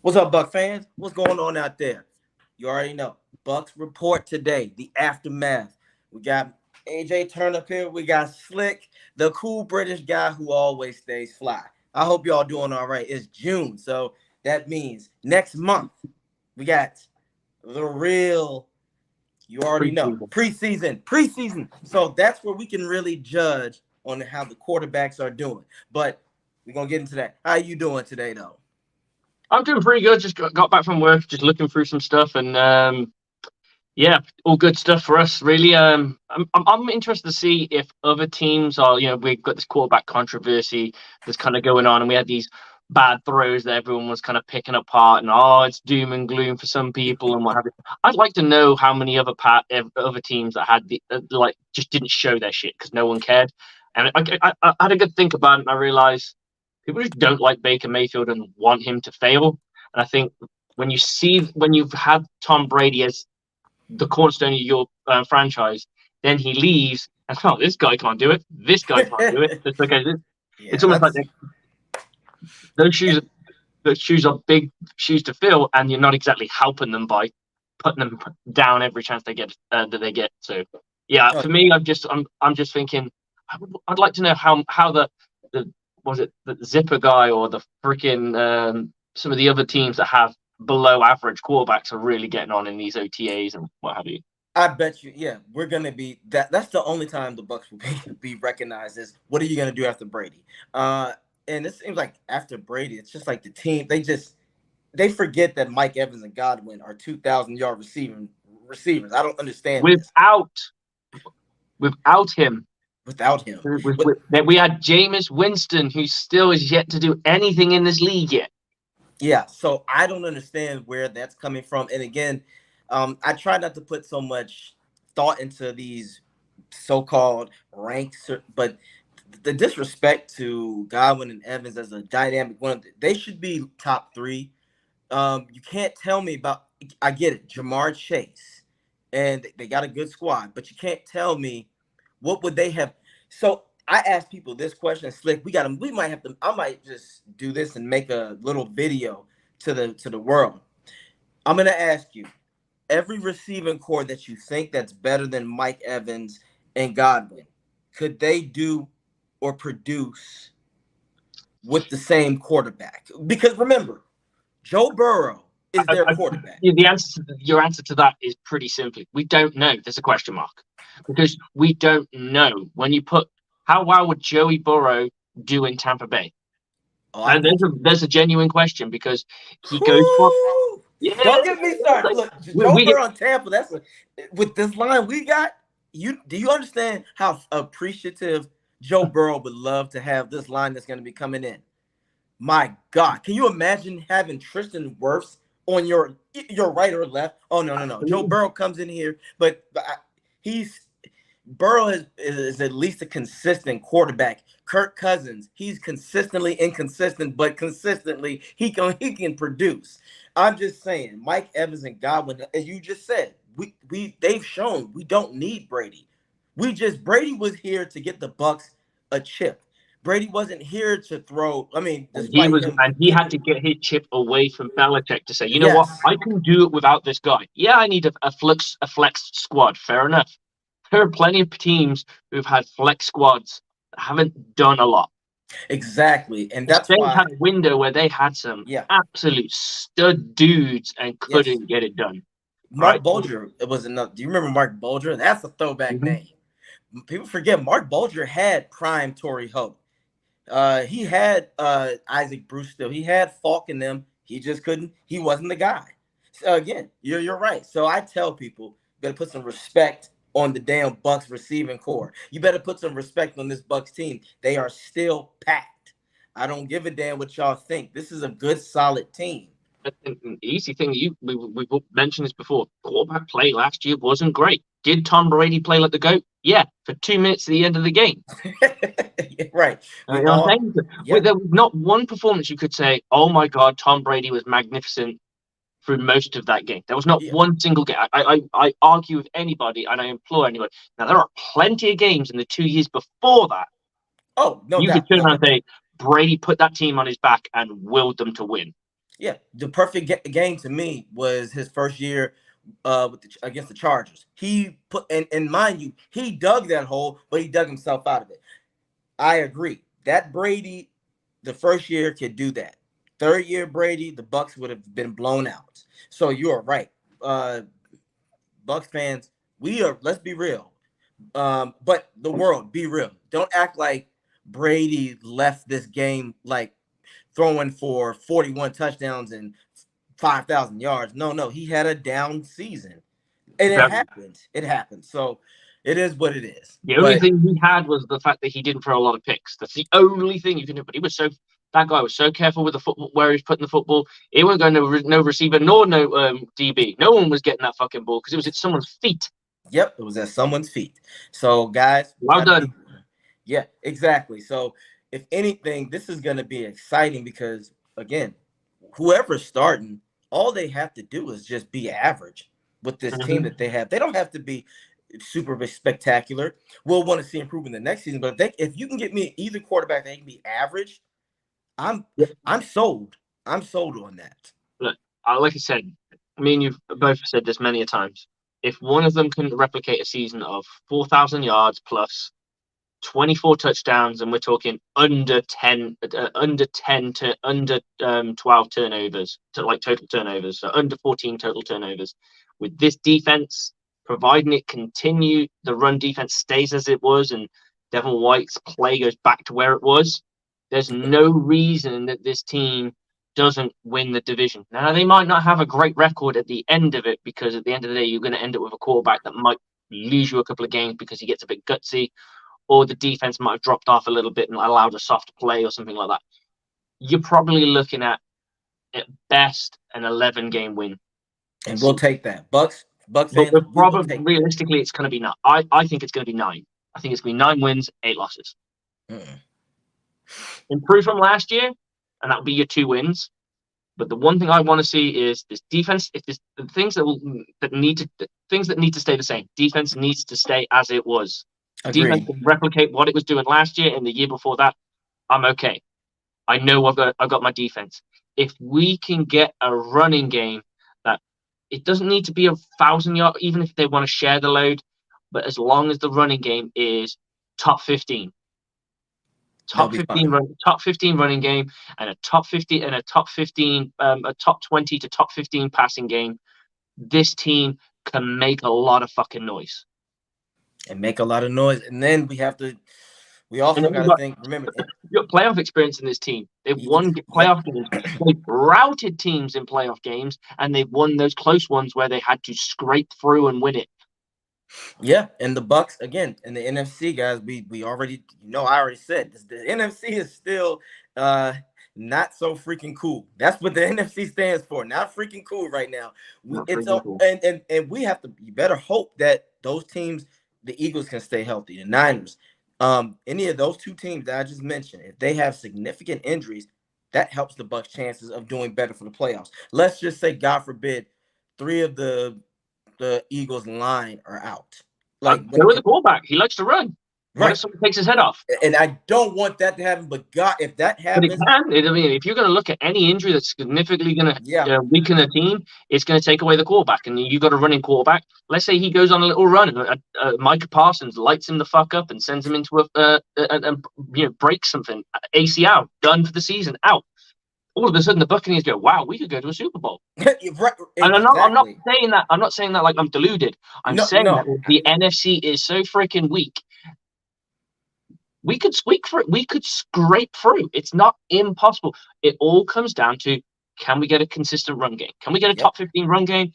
What's up, Buck fans? What's going on out there? You already know. Bucks report today, the aftermath. We got AJ Turn up here. We got Slick, the cool British guy who always stays fly. I hope y'all doing all right. It's June, so that means next month we got the real, you already know, preseason. So that's where we can really judge on how the quarterbacks are doing. But we're going to get into that. How you doing today, though? I'm doing pretty good. Just got back from work, just looking through some stuff, and yeah, all good stuff for us, really. I'm interested to see if other teams are, we've got this quarterback controversy that's kind of going on, and we had these bad throws that everyone was kind of picking apart, and it's doom and gloom for some people and what have you. I'd like to know how many other teams that had just didn't show their shit because no one cared, and I had a good think about it, and I realized people just don't like Baker Mayfield and want him to fail. And I think when you've had Tom Brady as the cornerstone of your franchise, then he leaves, and this guy can't do it. This guy can't do it. It's okay. It's almost like those shoes are big shoes to fill, and you're not exactly helping them by putting them down every chance they get that they get. So yeah, for me, I'm just thinking I'd like to know how the was it the zipper guy or the freaking some of the other teams that have below average quarterbacks are really getting on in these OTAs and what have you. I bet you, yeah, we're gonna be that's the only time the Bucs will be recognized is what are you gonna do after Brady? And it seems like after Brady, it's just like the team they forget that Mike Evans and Godwin are 2,000-yard receivers. I don't understand without him. We had Jameis Winston, who still is yet to do anything in this league yet. Yeah, so I don't understand where that's coming from. And again, I try not to put so much thought into these so-called ranks, but the disrespect to Godwin and Evans as a dynamic one, they should be top three. You can't tell me about, I get it, Jamar Chase, and they got a good squad, but you can't tell me what would they have. So I asked people this question, Slick. I might just do this and make a little video to the world. I'm gonna ask you, every receiving core that you think that's better than Mike Evans and Godwin, could they do or produce with the same quarterback? Because remember, Joe Burrow is their quarterback. Your answer to that is pretty simple. We don't know. There's a question mark because we don't know. When you put how well would Joey Burrow do in Tampa Bay? And there's a genuine question because he goes for. Yeah. Don't get me started. Look, Joe Burrow in Tampa. With this line we got. Do you understand how appreciative Joe Burrow would love to have this line that's going to be coming in? My God, can you imagine having Tristan Wirfs on your right or left? Oh no. Joe Burrow comes in here, but Burrow is at least a consistent quarterback. Kirk Cousins, he's consistently inconsistent, but consistently he can produce. I'm just saying, Mike Evans and Godwin, as you just said, they've shown we don't need Brady. Brady was here to get the Bucs a chip. Brady wasn't here to throw. I mean, he had to get his chip away from Belichick to say, you know what, I can do it without this guy. Yeah, I need a flex squad. Fair enough. There are plenty of teams who've had flex squads that haven't done a lot. Exactly, and that's why they had a window where they had some absolute stud dudes and couldn't get it done. Mark Bulger, it was enough. Do you remember Mark Bulger? That's a throwback name. People forget Mark Bulger had prime Torrey Hope. He had Isaac Bruce still. He had Falk in them. He just couldn't. He wasn't the guy. So again, you're right. So I tell people, you better put some respect on the damn Bucs receiving core. You better put some respect on this Bucs team. They are still packed. I don't give a damn what y'all think. This is a good, solid team. An easy thing, we've mentioned this before. Quarterback play last year wasn't great. Did Tom Brady play like the GOAT? Yeah, for 2 minutes at the end of the game. Right. You We know what all, I'm saying? yep. There was not one performance you could say, oh my God, Tom Brady was magnificent through most of that game. There was not Yeah. one single game. I argue with anybody and I implore anybody. Now, there are plenty of games in the 2 years before that Oh, no you could doubt. turn No around and doubt. say, Brady put that team on his back and willed them to win. Yeah. The perfect game to me was his first year against the Chargers. He put, and mind you, he dug that hole, but he dug himself out of it. I agree. That Brady, the first year, could do that. Third year Brady, the Bucs would have been blown out. So you are right. Bucs fans, we are. Let's be real. But the world, be real. Don't act like Brady left this game like throwing for 41 touchdowns and 5,000 yards. No, no, he had a down season, and it Very. happened. It happened. So it is what it is. The only But thing he had was the fact that he didn't throw a lot of picks. That's the only thing you can do. But he was so that guy was so careful with the football where he was putting the football. He wasn't going to no receiver nor no DB. No one was getting that fucking ball because it was at someone's feet. yep, it was at someone's feet. So guys, we Well got to be. done. Yeah, exactly. So if anything, this is going to be exciting because again, whoever's starting, all they have to do is just be average with this team Mm-hmm. that they have. They don't have to be super spectacular. We'll want to see improvement the next season, but if you can get me either quarterback that can be average, I'm Yeah. I'm sold. I'm sold on that. Look, like I said, me and you both said this many a times. If one of them can replicate a season of 4,000 yards plus 24 touchdowns, and we're talking under 12 turnovers, to like total turnovers, so under 14 total turnovers. With this defense, providing it continue, the run defense stays as it was, and Devin White's play goes back to where it was. There's no reason that this team doesn't win the division. Now they might not have a great record at the end of it because at the end of the day, you're going to end up with a quarterback that might lose you a couple of games because he gets a bit gutsy or the defense might have dropped off a little bit and allowed a soft play or something like that. You're probably looking at best an 11 game win And we'll season. take that. Bucks But fans, we will probably take that. realistically, it's going to be nine. I think it's going to be nine. I think it's going to be 9 wins, 8 losses. Mm-mm. Improve from last year, and that'll be your 2 wins. But the one thing I want to see is this defense. If there's the things that need to stay the same. Defense needs to stay as it was. Defense Agreed. can replicate what it was doing last year and the year before that. I'm okay. I know I've got my defense. If we can get a running game that it doesn't need to be 1,000 yards, even if they want to share the load, but as long as the running game is top 15, They'll be fine. top 15 running game, and a top 50 and a top 15, a top 20 to top 15 passing game, this team can make a lot of fucking noise. And make a lot of noise. And then we And also then got you've to got think, remember, you've got playoff experience in this team. They've won yep. playoff games. They've routed teams in playoff games, and they've won those close ones where they had to scrape through and win it. Yeah, and the Bucks again in the NFC guys. We already I already said this, the NFC is still not so freaking cool. That's what the NFC stands for. Not freaking cool right now. Not freaking cool. And we have to. You better hope that those teams, the Eagles, can stay healthy. The Niners, any of those two teams that I just mentioned, if they have significant injuries, that helps the Bucks' chances of doing better for the playoffs. Let's just say, God forbid, three of the Eagles line are out. Like Go when with the quarterback. He likes to run. What if right. someone takes his head off? And I don't want that to happen, but God, if that But it happens, can. I mean, if you're going to look at any injury that's significantly going yeah, to weaken a team, it's going to take away the quarterback. And you've got a running quarterback. Let's say he goes on a little run, and Micah Parsons lights him the fuck up and sends him into breaks something. ACL, done for the season, out. All of a sudden, the Buccaneers go, "Wow, we could go to a Super Bowl." right, And I'm not exactly. saying that. I'm not saying that like I'm deluded. I'm No, saying that no, the NFC is so freaking weak. We could squeak through. We could scrape through. It's not impossible. It all comes down to can we get a consistent run game? Can we get a yep, top 15 run game?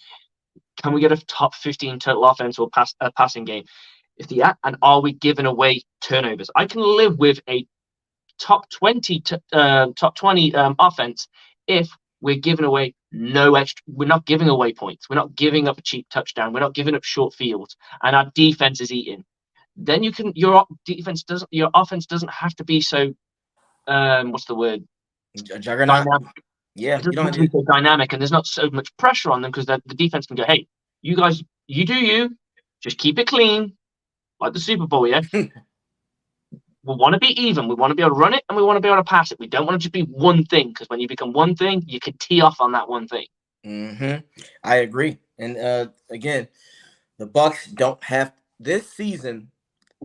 Can we get a top 15 total offense or passing game? And are we giving away turnovers? I can live with a top 20 top 20 offense if we're giving away no extra. We're not giving away points. We're not giving up a cheap touchdown. We're not giving up short fields, and our defense is eating. Then your offense doesn't have to be so what's the word, A juggernaut. dynamic. Yeah, It you doesn't have don't. to be so dynamic, and there's not so much pressure on them because the defense can go, hey, you guys, you do you, just keep it clean, like the Super Bowl, yeah. We want to be even. We want to be able to run it, and we want to be able to pass it. We don't want to just be one thing, because when you become one thing, you can tee off on that one thing. I agree. And again, the Bucs don't have this season.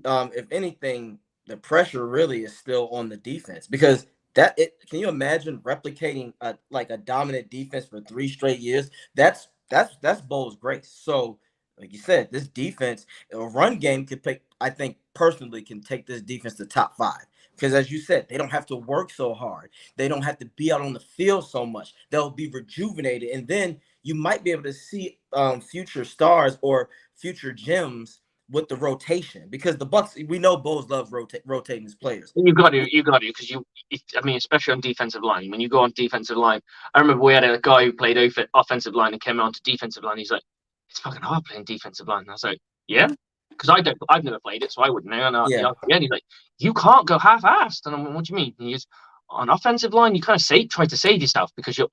If anything, the pressure really is still on the defense because can you imagine replicating like a dominant defense for 3 straight years? That's Bowles' grace. So, like you said, this defense, a run game could pick. I think personally can take this defense to top five because, as you said, they don't have to work so hard. They don't have to be out on the field so much. They'll be rejuvenated, and then you might be able to see future stars or future gems with the rotation because the Bucs, we know Bowles loves rotating his players. You got to, because I mean, especially on defensive line. When you go on defensive line, I remember we had a guy who played offensive line and came on to defensive line. He's like, it's fucking hard playing defensive line. And I was like, yeah, because I've never played it, so I wouldn't know. Yeah. And he's like, you can't go half-assed. And I'm like, what do you mean? And he's on offensive line, you kind of try to save yourself because you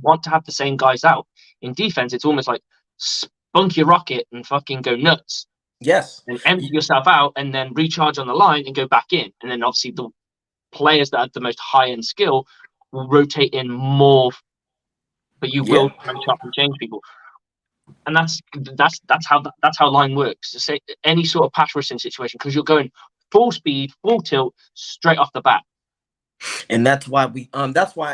want to have the same guys out. In defense, it's almost like spunk your rocket and fucking go nuts. Yes. And empty yourself out and then recharge on the line and go back in. And then obviously the players that have the most high-end skill will rotate in more, but you will try and chop and change people. And that's how line works. Say any sort of pass rushing situation, because you're going full speed, full tilt, straight off the bat. And that's why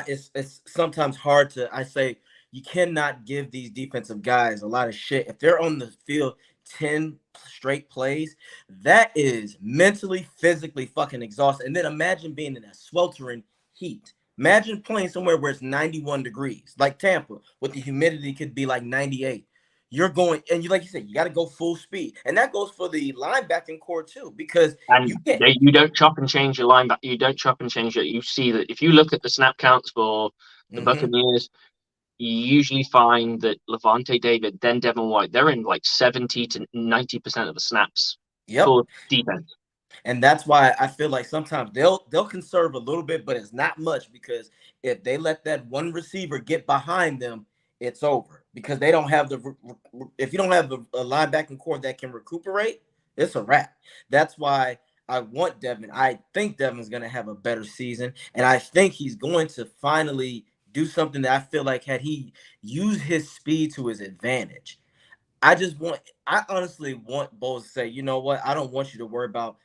it's sometimes hard to, I say, you cannot give these defensive guys a lot of shit. If they're on the field 10 straight plays, that is mentally, physically fucking exhausting. And then imagine being in a sweltering heat. Imagine playing somewhere where it's 91 degrees, like Tampa, with the humidity could be like 98. You're going, and like you said, you got to go full speed. And that goes for the linebacking core too, because and you can't. you don't chop and change your linebacker. You don't chop and change it. You see that if you look at the snap counts for the Buccaneers, you usually find that Levante David, then Devin White, they're in like 70 to 90% of the snaps for defense. And that's why I feel like sometimes they'll conserve a little bit, but it's not much because if they let that one receiver get behind them, it's over because they don't have if you don't have a linebacking core that can recuperate, it's a wrap. That's why I want Devin. I think Devin's going to have a better season, and I think he's going to finally do something that I feel like had he used his speed to his advantage. I honestly want Bowles to say, you know what? I don't want you to worry about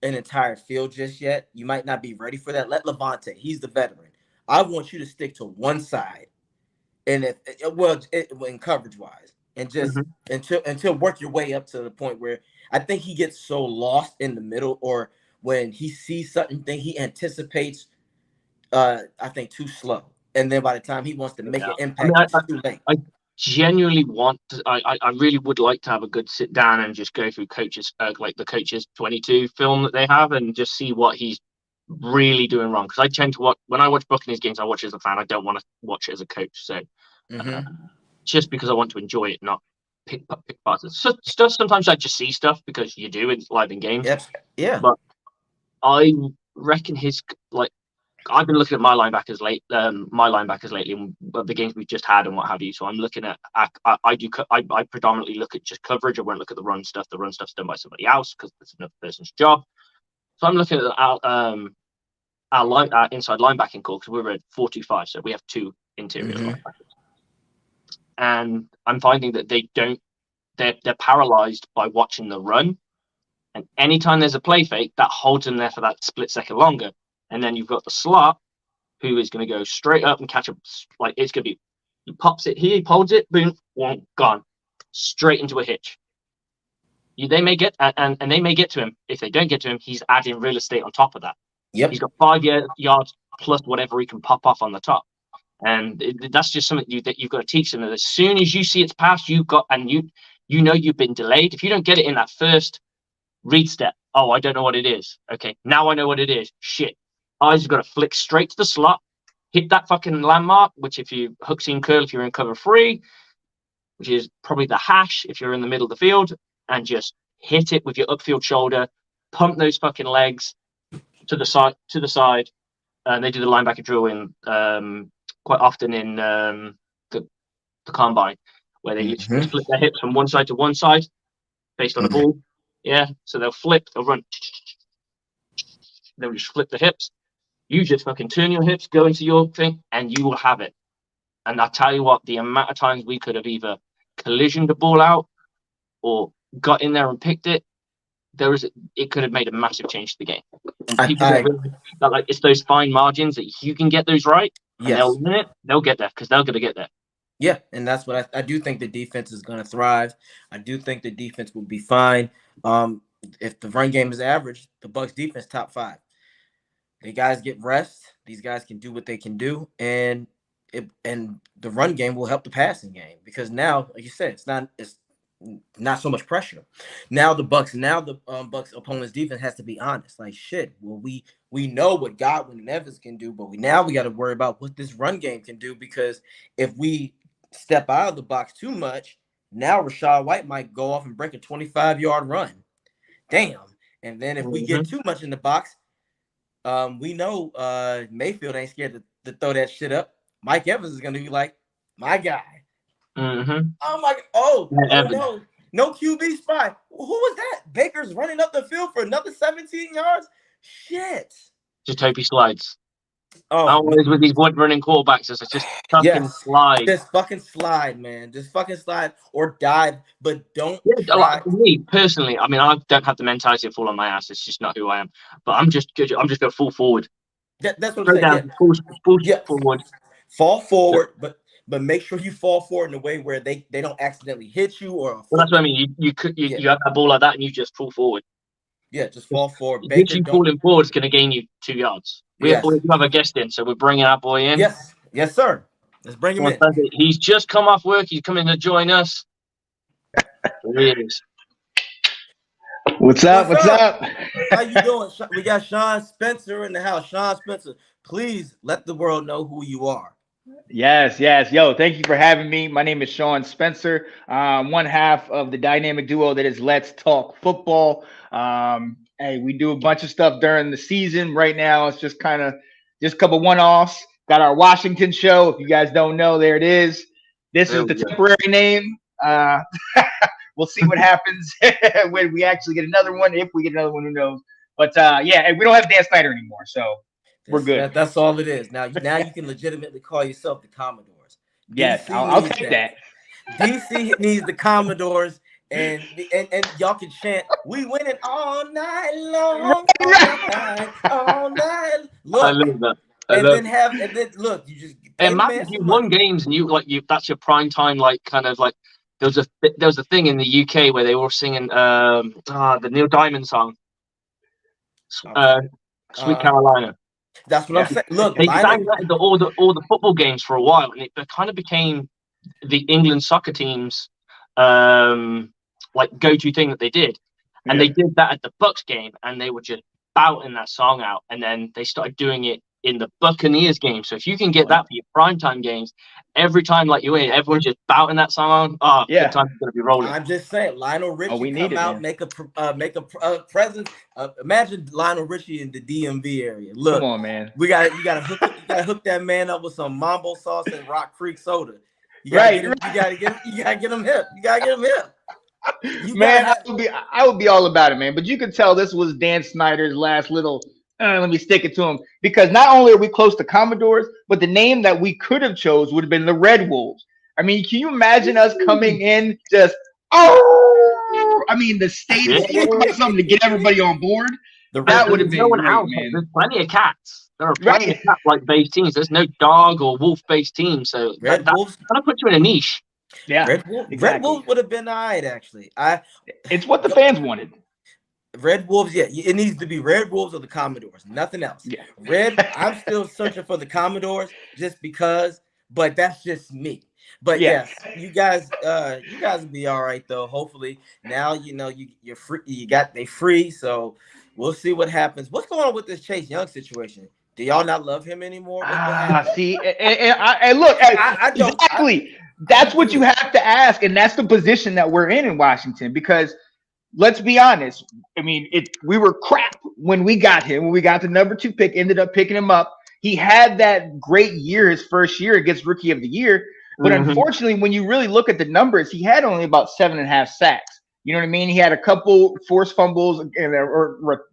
an entire field just yet. You might not be ready for that. Let Levante, he's the veteran. I want you to stick to one side, and in coverage wise, and just until work your way up to the point where I think he gets so lost in the middle, or when he sees something he anticipates, I think too slow, and then by the time he wants to make an impact, it's too late. I genuinely want to, I really would like to have a good sit down and just go through like the coaches 22 film that they have and just see what he's really doing wrong, because I tend to watch, when I watch Buccaneers games, I watch as a fan. I don't want to watch it as a coach, so just because I want to enjoy it, not pick parts of stuff. Sometimes I just see stuff because you do, it's live in games. Yeah, but I reckon I've been looking at my linebackers lately, and the games we've just had and what have you. So I'm looking at, I predominantly look at just coverage. I won't look at the run stuff. The run stuff's done by somebody else because it's another person's job. So I'm looking at our inside linebacking core, because we're at 4-2-5, so we have two interior linebackers, and I'm finding that they're paralyzed by watching the run, and anytime there's a play fake, that holds them there for that split second longer. And then you've got the slot, who is going to go straight up and catch up. Like, it's going to be, he pops it here, he holds it, boom, gone, straight into a hitch. They may get, and they may get to him. If they don't get to him, he's adding real estate on top of that. Yep. He's got 5 yards plus whatever he can pop off on the top. And that's just something that you've got to teach them. That as soon as you see it's passed, you've been delayed. If you don't get it in that first read step, oh, I don't know what it is. Okay, now I know what it is. Shit. Eyes have got to flick straight to the slot, hit that fucking landmark, which if you hook seam curl, if you're in cover 3, which is probably the hash if you're in the middle of the field, and just hit it with your upfield shoulder, pump those fucking legs to the side. And they do the linebacker drill in quite often in the combine, where they literally Mm-hmm. just flip their hips from one side to one side based on the ball. Yeah, so they'll flip, they'll run, they'll just flip the hips. You just fucking turn your hips, go into your thing, and you will have it. And I tell you what, the amount of times we could have either collisioned the ball out or got in there and picked it, it could have made a massive change to the game. And people don't realize that, like, it's those fine margins that if you can get those right and they'll win it, they'll get there because they're going to get there. Yeah, and that's what I do think the defense is going to thrive. I do think the defense will be fine. If the run game is average, the Bucs defense top 5. The guys get rest. These guys can do what they can do, and the run game will help the passing game because now, like you said, it's not so much pressure. Now the Bucs opponent's defense has to be honest. Like shit. Well, we know what Godwin and Evans can do, but we got to worry about what this run game can do because if we step out of the box too much, now Rachaad White might go off and break a 25-yard run. Damn. And then if we get too much in the box, we know Mayfield ain't scared to throw that shit up. Mike Evans is going to be like, my guy. Mm-hmm. Oh, my. Oh no QB spy. Who was that? Baker's running up the field for another 17 yards? Shit. Just hope he slides. Oh, always with these wood running quarterbacks, it's just fucking slide. Just fucking slide, man. Just fucking slide or dive, but don't try. Like, me personally, I mean, I don't have the mentality of fall on my ass. It's just not who I am. But I'm just going full forward. That's what I'm saying. Down, full forward. Fall forward, but make sure you fall forward in a way where they don't accidentally hit you or. Well, that's what I mean. You have that ball like that and you just fall forward. Yeah, just fall forward. Baker, falling forward is going to gain you 2 yards. We have a guest in, so we're bringing our boy in. Yes, sir. Let's bring him in. He's just come off work. He's coming to join us. Here he is. What's up? How you doing? We got Sean Spencer in the house. Sean Spencer, please let the world know who you are. Yes. Yo, thank you for having me. My name is Sean Spencer. One half of the dynamic duo that is Let's Talk Football. Hey, we do a bunch of stuff during the season. Right now, it's just a couple one-offs. Got our Washington show. If you guys don't know, there it is. This is the temporary name. We'll see what happens when we actually get another one. If we get another one, who knows? But yeah, we don't have Dan Snyder anymore, so we're good. That's all it is. Now you can legitimately call yourself the Commodores. Yes, I'll take that. DC needs the Commodores, and y'all can chant, "We winning all night long, all night." Look, I love that. And then look, you just imagine you won games and you that's your prime time, like kind of like there was a thing in the UK where they were singing the Neil Diamond song, Sweet Carolina. That's what I'm saying. Look, they sang that into all the football games for a while, and it kind of became the England soccer team's like go-to thing that they did. And they did that at the Bucs game, and they were just bouting that song out, and then they started doing it in the Buccaneers game. So if you can get that for your primetime games, every time like you win, everyone's just bouting that song on. Good time's going to be rolling. I'm just saying, Lionel Richie come out, make a presence. Imagine Lionel Richie in the DMV area. Look, come on, man. You gotta hook that man up with some Mambo sauce and Rock Creek soda. You gotta get him hip. You gotta get him hip. I would be all about it, man. But you could tell this was Dan Snyder's last little. Let me stick it to him, because not only are we close to Commodores, but the name that we could have chose would have been the Red Wolves. I mean, can you imagine us coming in just the stadium, something to get everybody on board? That would have been great, man. There's plenty of cats. There are plenty of cat-like based teams. There's no dog or wolf-based teams, so that kind of puts you in a niche. Yeah, Red Wolves would have been all right, actually. It's what the fans wanted. Red Wolves, it needs to be Red Wolves or the Commodores, nothing else. Yeah, I'm still searching for the Commodores just because, but that's just me. But yes, you guys will be all right though. Hopefully, now you're free. They free, so we'll see what happens. What's going on with this Chase Young situation? Do y'all not love him anymore? What happened? See, and look, I don't. exactly. I That's what you do. have to ask, and that's the position that we're in Washington. Because let's be honest. I mean, we were crap when we got him. When we got the number 2 pick, ended up picking him up. He had that great year, his first year against Rookie of the Year. But Mhm. unfortunately, when you really look at the numbers, he had only about 7.5 sacks. You know what I mean? He had a couple forced fumbles, and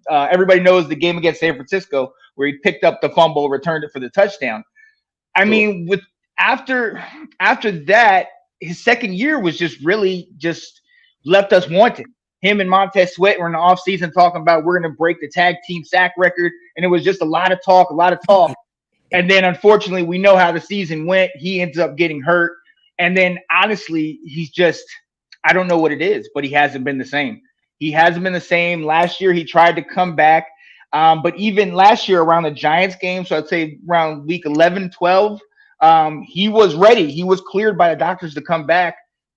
everybody knows the game against San Francisco where he picked up the fumble, returned it for the touchdown. I Sure. mean, with after after that, his second year was just left us wanting. Him and Montez Sweat were in the offseason talking about we're going to break the tag team sack record, and it was just a lot of talk, a lot of talk. And then unfortunately, we know how the season went. He ends up getting hurt. And then honestly, he's just, I don't know what it is, but he hasn't been the same. He hasn't been the same. Last year, he tried to come back. But even last year around the Giants game, so I'd say around week 11, 12, he was ready. He was cleared by the doctors to come back,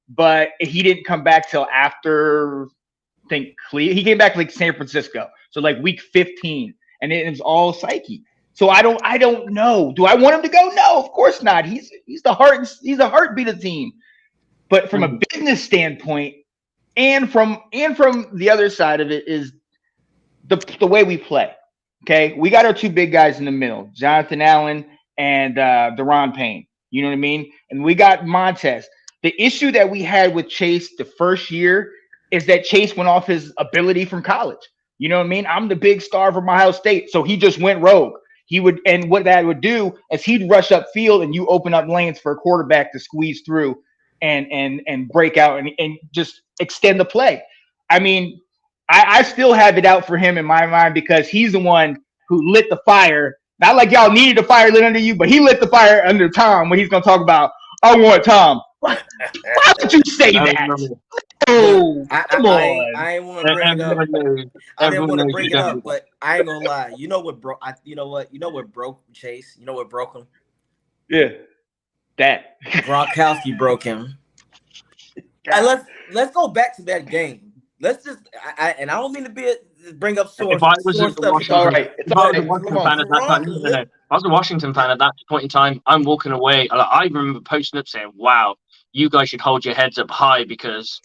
but he didn't come back till after, I think, he came back like San Francisco. So like week 15, and it was all psyche. So I don't know. Do I want him to go? No, of course not. He's the heartbeat of the team. But from a Mhm. business standpoint, and from the other side of it is the way we play. Okay, we got our 2 big guys in the middle, Jonathan Allen and Deron Payne. You know what I mean? And we got Montez. The issue that we had with Chase the first year is that Chase went off his ability from college. You know what I mean? I'm the big star from Ohio State, so he just went rogue. He would, and what that would do is he'd rush up field, and you open up lanes for a quarterback to squeeze through and break out and just extend the play. I mean, I still have it out for him in my mind because he's the one who lit the fire. Not like y'all needed the fire lit under you, but he lit the fire under Tom when he's going to talk about, I want Tom. Why would you say that? Everyone knows. Look, Oh, come on. I ain't want to bring it up. Everyone knows. I didn't Everyone want to knows bring you it don't up, do that. but I ain't gonna lie. You know what, bro? You know what broke Chase? You know what broke him? Yeah, that. Gronkowski broke him. And God. let's go back to that game. Let's just and I don't mean to bring up If I was sore a stuff It's all here, Washington, right. It's if I all was a right. Come Washington on. fan at that time, Gronk no. If I was a Washington fan at that point in time, I'm walking away. I remember posting up saying, "Wow, you guys should hold your heads up high because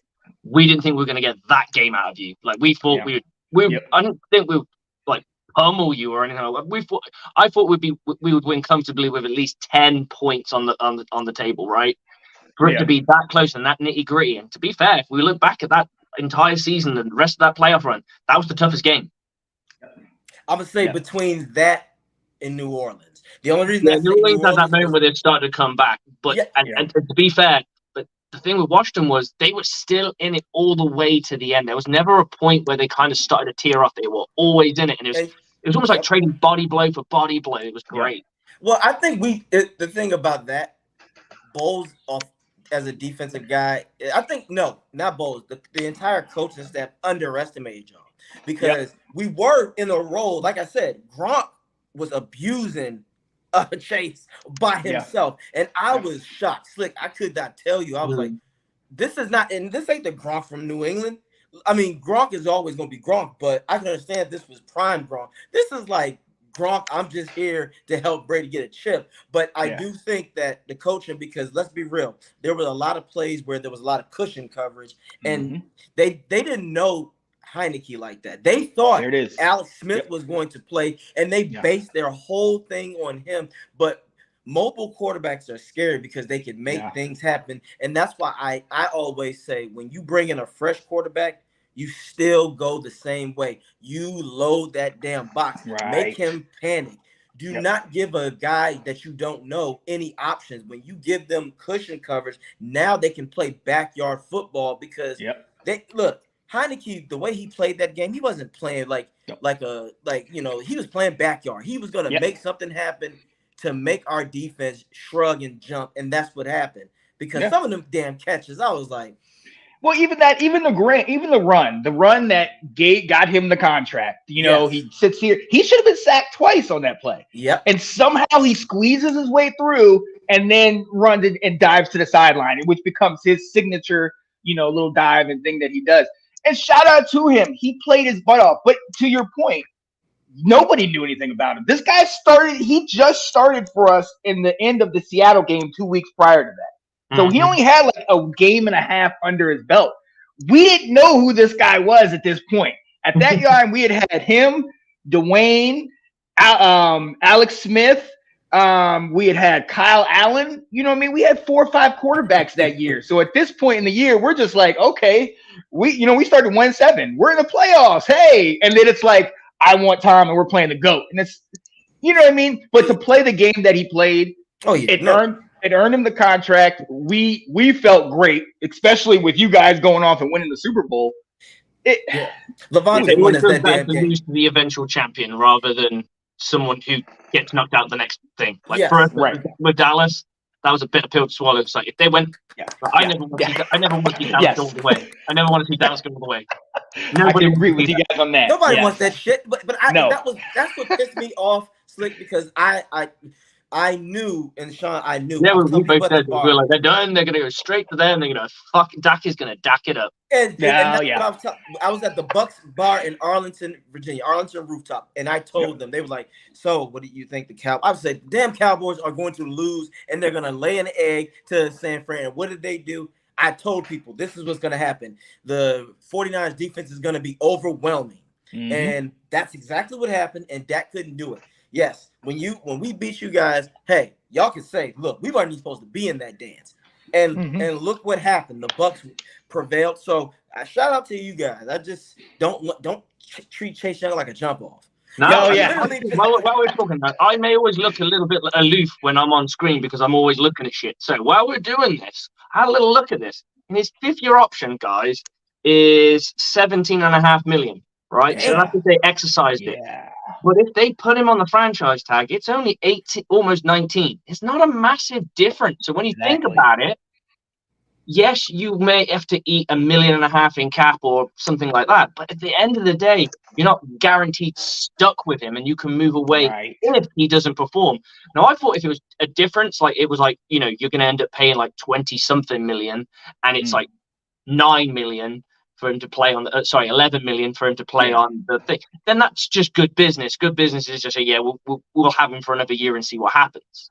we didn't think we were going to get that game out of you. Like we thought Yeah. we Yep. I didn't think we would like pummel you or anything like that. I thought we would win comfortably with at least 10 points on the table, right? For it to Yeah. be that close and that nitty gritty. And to be fair, if we look back at that entire season and the rest of that playoff run, that was the toughest game. I'm gonna say Yeah. between that and New Orleans. The only reason Yeah, I New say New Orleans had that Orleans moment was where they started to come back. But yeah, Yeah. and to be fair, but the thing with Washington was they were still in it all the way to the end. There was never a point where they kind of started to tear off. They were always in it, and and, it was almost like yep, trading body blow for body blow. It was Yeah. great. well, I think the thing about that Bowles off as a defensive guy. I think no, not Bowles. The entire coaching staff underestimated y'all Yep. because we were in a role. Like I said, Gronk was abusing Chase by Yeah. himself, and I Yeah. was shocked. Slick, I could not tell you. I was like, Mm. this is not, and this ain't the Gronk from New England. I mean, Gronk is always going to be Gronk, but I can understand this was prime Gronk. This is like Gronk. I'm just here to help Brady get a chip. But I Yeah. do think that the coaching, because let's be real, there were a lot of plays where there was a lot of cushion coverage, and Mm-hmm. they didn't know Heineke like that. They There thought it is. Alex Smith Yep. was going to play, and they Yeah. based their whole thing on him. But mobile quarterbacks are scary because they can make Yeah. things happen. And that's why I always say when you bring in a fresh quarterback, you still go the same way. You load that damn box, make Right. him panic. Do Yep. not give a guy that you don't know any options. When you give them cushion coverage, now they can play backyard football because Yep. they look. Heineke, the way he played that game, he wasn't playing Yep. he was playing backyard. He was gonna Yep. make something happen to make our defense shrug and jump, and that's what happened. Because Yeah. some of them damn catches, I was like, Well, even the run that got him the contract. You know, yes, he sits here. He should have been sacked twice on that play, yep, and somehow he squeezes his way through and then runs it and dives to the sideline, which becomes his signature, little dive and thing that he does. And shout out to him. He played his butt off. But to your point, nobody knew anything about him. This guy he just started for us in the end of the Seattle game 2 weeks prior to that. So he only had like a game and a half under his belt. We didn't know who this guy was at this point. At that time, we had him, Dwayne, Alex Smith. We had Kyle Allen. You know what I mean? We had 4 or 5 quarterbacks that year. So at this point in the year, we're just like, okay, we started 1-7. We're in the playoffs. Hey. And then it's like, I want Tom and we're playing the GOAT. And it's, you know what I mean? But to play the game that he played, it earned him the contract. We felt great, especially with you guys going off and winning the Super Bowl. Levante won that damn to game. lose to the eventual champion rather than someone who gets knocked out the next thing. Like Yes, for us, right. with Dallas, that was a bitter pill to swallow. It's like if they went, I never want to see Dallas go all the way. I never want to see Dallas go all the way. Nobody I can agree with you guys on that. Nobody wants that shit. But that's what pissed me off, Slick, because I knew, and Sean, I knew. Yeah, we both said we were like, they're done. They're gonna go straight to them. They're gonna Dak is gonna Dak it up. And that's what I was at the Bucs bar in Arlington, Virginia, Arlington rooftop, and I told them, they were like, "So, what do you think the Cowboys?" I said, "Damn Cowboys are going to lose, and they're gonna lay an egg to San Fran." And what did they do? I told people this is what's gonna happen. The 49ers defense is gonna be overwhelming, and that's exactly what happened. And Dak couldn't do it. Yes, when we beat you guys, hey, y'all can say, look, we weren't even supposed to be in that dance. And look what happened. The Bucs prevailed. So I shout out to you guys. I just don't treat Chase Young like a jump off. While we're talking about, I may always look a little bit aloof when I'm on screen because I'm always looking at shit. So while we're doing this, I had a little look at this. And his 5th-year option, guys, is 17.5 million. Right? So that's if they exercised it. But if they put him on the franchise tag, it's only 18, almost 19. It's not a massive difference. So when you think about it, yes, you may have to eat $1.5 million in cap or something like that. But at the end of the day, you're not guaranteed stuck with him and you can move away if he doesn't perform. Now, I thought if it was a difference, like it was like, you're going to end up paying like 20-something million and it's like 9 million. For him to play on 11 million for him to play on the thing, then that's just good business. Good business is just say, we'll have him for another year and see what happens.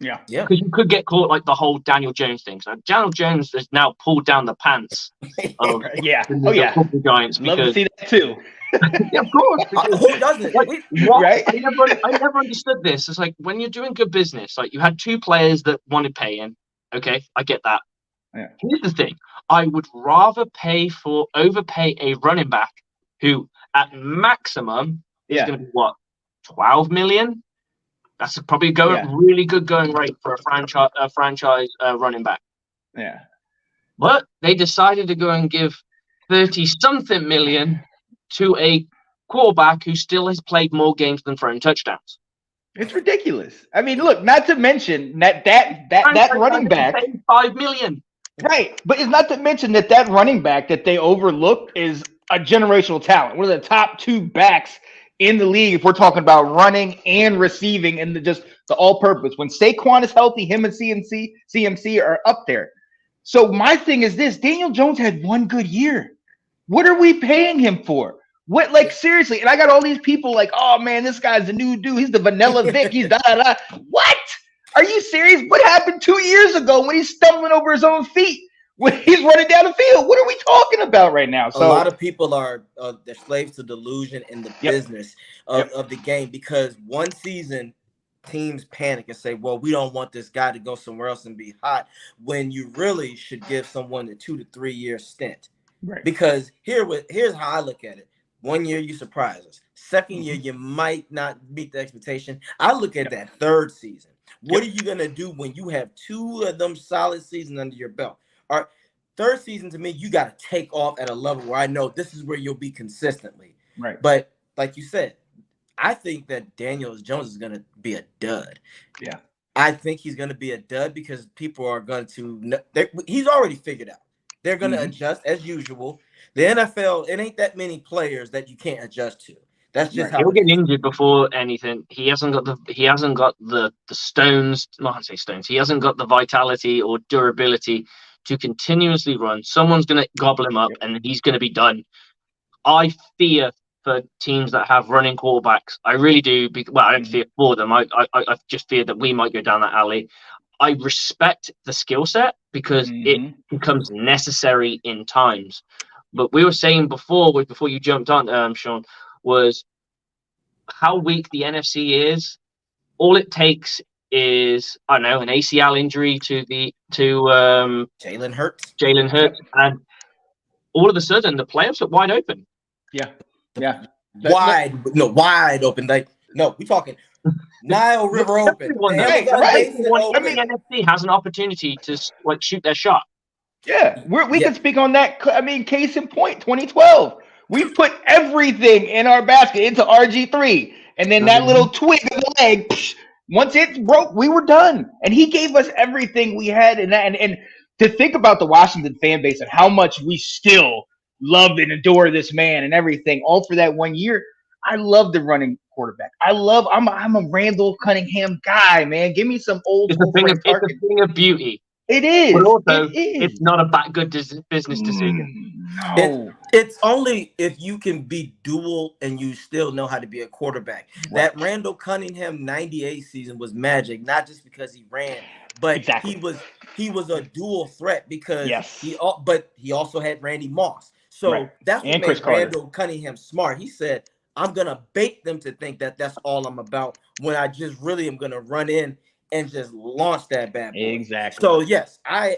Yeah. Because you could get caught like the whole Daniel Jones thing. So Daniel Jones has now pulled down the pants of the Giants. Love to see that too. Yeah, of course. Who doesn't? Right? I never understood this. It's like when you're doing good business, like you had 2 players that wanted paying. Okay, I get that. Yeah. Here's the thing. I would rather overpay a running back who at maximum is going to be 12 million. That's probably really good going rate for a franchise running back. Yeah. But they decided to go and give 30-something million to a quarterback who still has played more games than thrown touchdowns. It's ridiculous. I mean, look, not to mention that running back $5 million. Right, but it's not to mention that running back that they overlooked is a generational talent. One of the top 2 backs in the league if we're talking about running and receiving and the all-purpose. When Saquon is healthy, him and CMC are up there. So my thing is this: Daniel Jones had 1 good year. What are we paying him for? What, like, seriously? And I got all these people like, oh man, this guy's the new dude. He's the vanilla Vic. He's da da da. What? Are you serious? What happened 2 years ago when he's stumbling over his own feet? When he's running down the field? What are we talking about right now? So a lot of people are they're slaves to delusion in the business of the game, because one season teams panic and say, well, we don't want this guy to go somewhere else and be hot, when you really should give someone a 2 to 3 year stint. Right. Because here's how I look at it. 1 year you surprise us. Second year you might not meet the expectation. I look at that 3rd season. What are you going to do when you have 2 of them solid seasons under your belt? All right, 3rd season, to me, you got to take off at a level where I know this is where you'll be consistently. Right. But like you said, I think that Daniel Jones is going to be a dud. Yeah. I think he's going to be a dud because people are going to – he's already figured out. They're going to adjust as usual. The NFL, it ain't that many players that you can't adjust to. That's just how he'll get injured before anything. He hasn't got the stones. Not to say stones. He hasn't got the vitality or durability to continuously run. Someone's going to gobble him up, and he's going to be done. I fear for teams that have running quarterbacks. I really do. Well, I don't fear for them. I just fear that we might go down that alley. I respect the skill set because it becomes necessary in times. But we were saying before you jumped on, Sean, was how weak the NFC is. All it takes is, I don't know, an ACL injury to Jalen Hurts. And all of a sudden the playoffs are wide open. Wide open. Like, no, we're talking Nile River open. I mean, NFC has an opportunity to shoot their shot. Yeah, we can speak on that. I mean, case in point, 2012. We put everything in our basket into RG3, and then that little twig of the leg, once it broke, we were done. And he gave us everything we had in that. And to think about the Washington fan base and how much we still love and adore this man and everything, all for that 1 year. I love the running quarterback. I'm a Randall Cunningham guy, man. Give me some old school. It's a thing of beauty. It is. But also, it's not a good business decision. No. It's only if you can be dual and you still know how to be a quarterback. Right. That Randall Cunningham 98 season was magic, not just because he ran, but he was a dual threat because he also had Randy Moss. So that's what made Randall Cunningham smart. He said, I'm going to bait them to think that that's all I'm about when I just really am going to run in and just launch that bad boy. Exactly. So, yes, I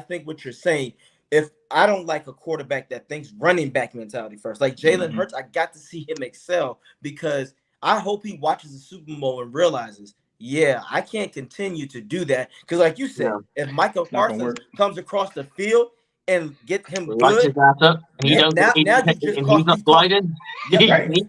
think what you're saying, if I don't like a quarterback that thinks running back mentality first, like Jalen Hurts, I got to see him excel because I hope he watches the Super Bowl and realizes, I can't continue to do that. Because like you said, if Michael Parsons comes across the field and get him good, now you just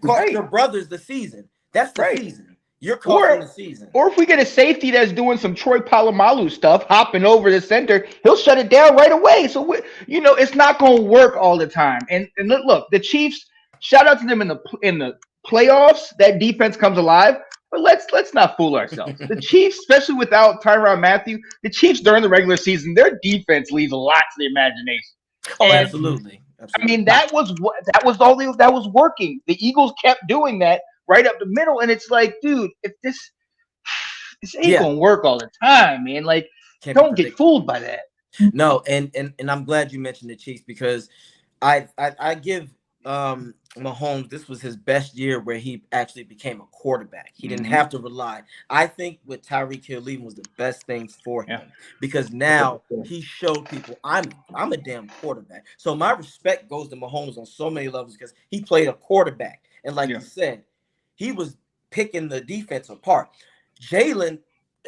cost your brothers the season. That's the season. You're costing the season. Or if we get a safety that's doing some Troy Polamalu stuff, hopping over the center, he'll shut it down right away. So it's not going to work all the time. And look, the Chiefs. Shout out to them in the playoffs. That defense comes alive. But let's not fool ourselves. The Chiefs, especially without Tyrann Mathieu, the Chiefs during the regular season, their defense leaves a lot to the imagination. Oh, absolutely. I mean, that was all that was working. The Eagles kept doing that right up the middle, and it's like, dude, if this ain't gonna work all the time, man. Like, don't get fooled by that. No, and I'm glad you mentioned the Chiefs because I give Mahomes, this was his best year where he actually became a quarterback. He didn't have to rely. I think what Tyreek Hill leaving was the best thing for him because now he showed people I'm a damn quarterback. So my respect goes to Mahomes on so many levels because he played a quarterback. And like you said, he was picking the defense apart. Jalen,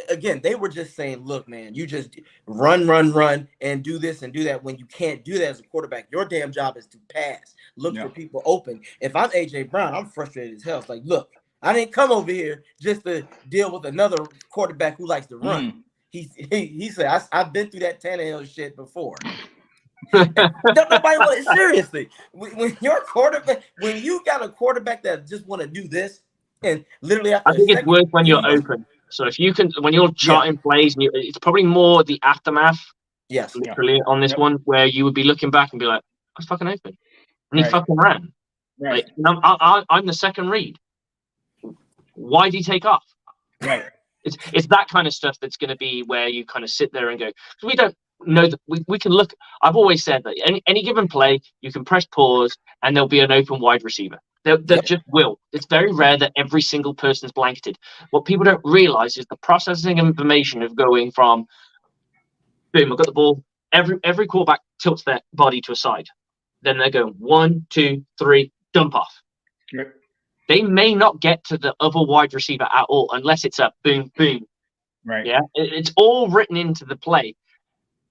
again, they were just saying, look, man, you just run, and do this and do that. When you can't do that as a quarterback, your damn job is to pass. Look for people open. If I'm A.J. Brown, I'm frustrated as hell. It's like, look, I didn't come over here just to deal with another quarterback who likes to run. He said, I've been through that Tannehill shit before. Nobody want it seriously. When your quarterback, when you got a quarterback that just want to do this, and literally after I think it's worse when you're open. So if you can, when you're charting plays, and it's probably more the aftermath. Yes, literally on this one where you would be looking back and be like, I was fucking open, and he fucking ran. Right. Like, I'm the second read. Why did he take off? Right. It's that kind of stuff that's going to be where you kind of sit there and go, because we don't know that we can look. I've always said that any given play, you can press pause and there'll be an open wide receiver. That just will. It's very rare that every single person's blanketed. What people don't realize is the processing information of going from, boom, I've got the ball. Every quarterback tilts their body to a side. Then they're going 1, 2, 3, dump off. Yep. They may not get to the other wide receiver at all unless it's a boom, boom. Right. Yeah. It's all written into the play.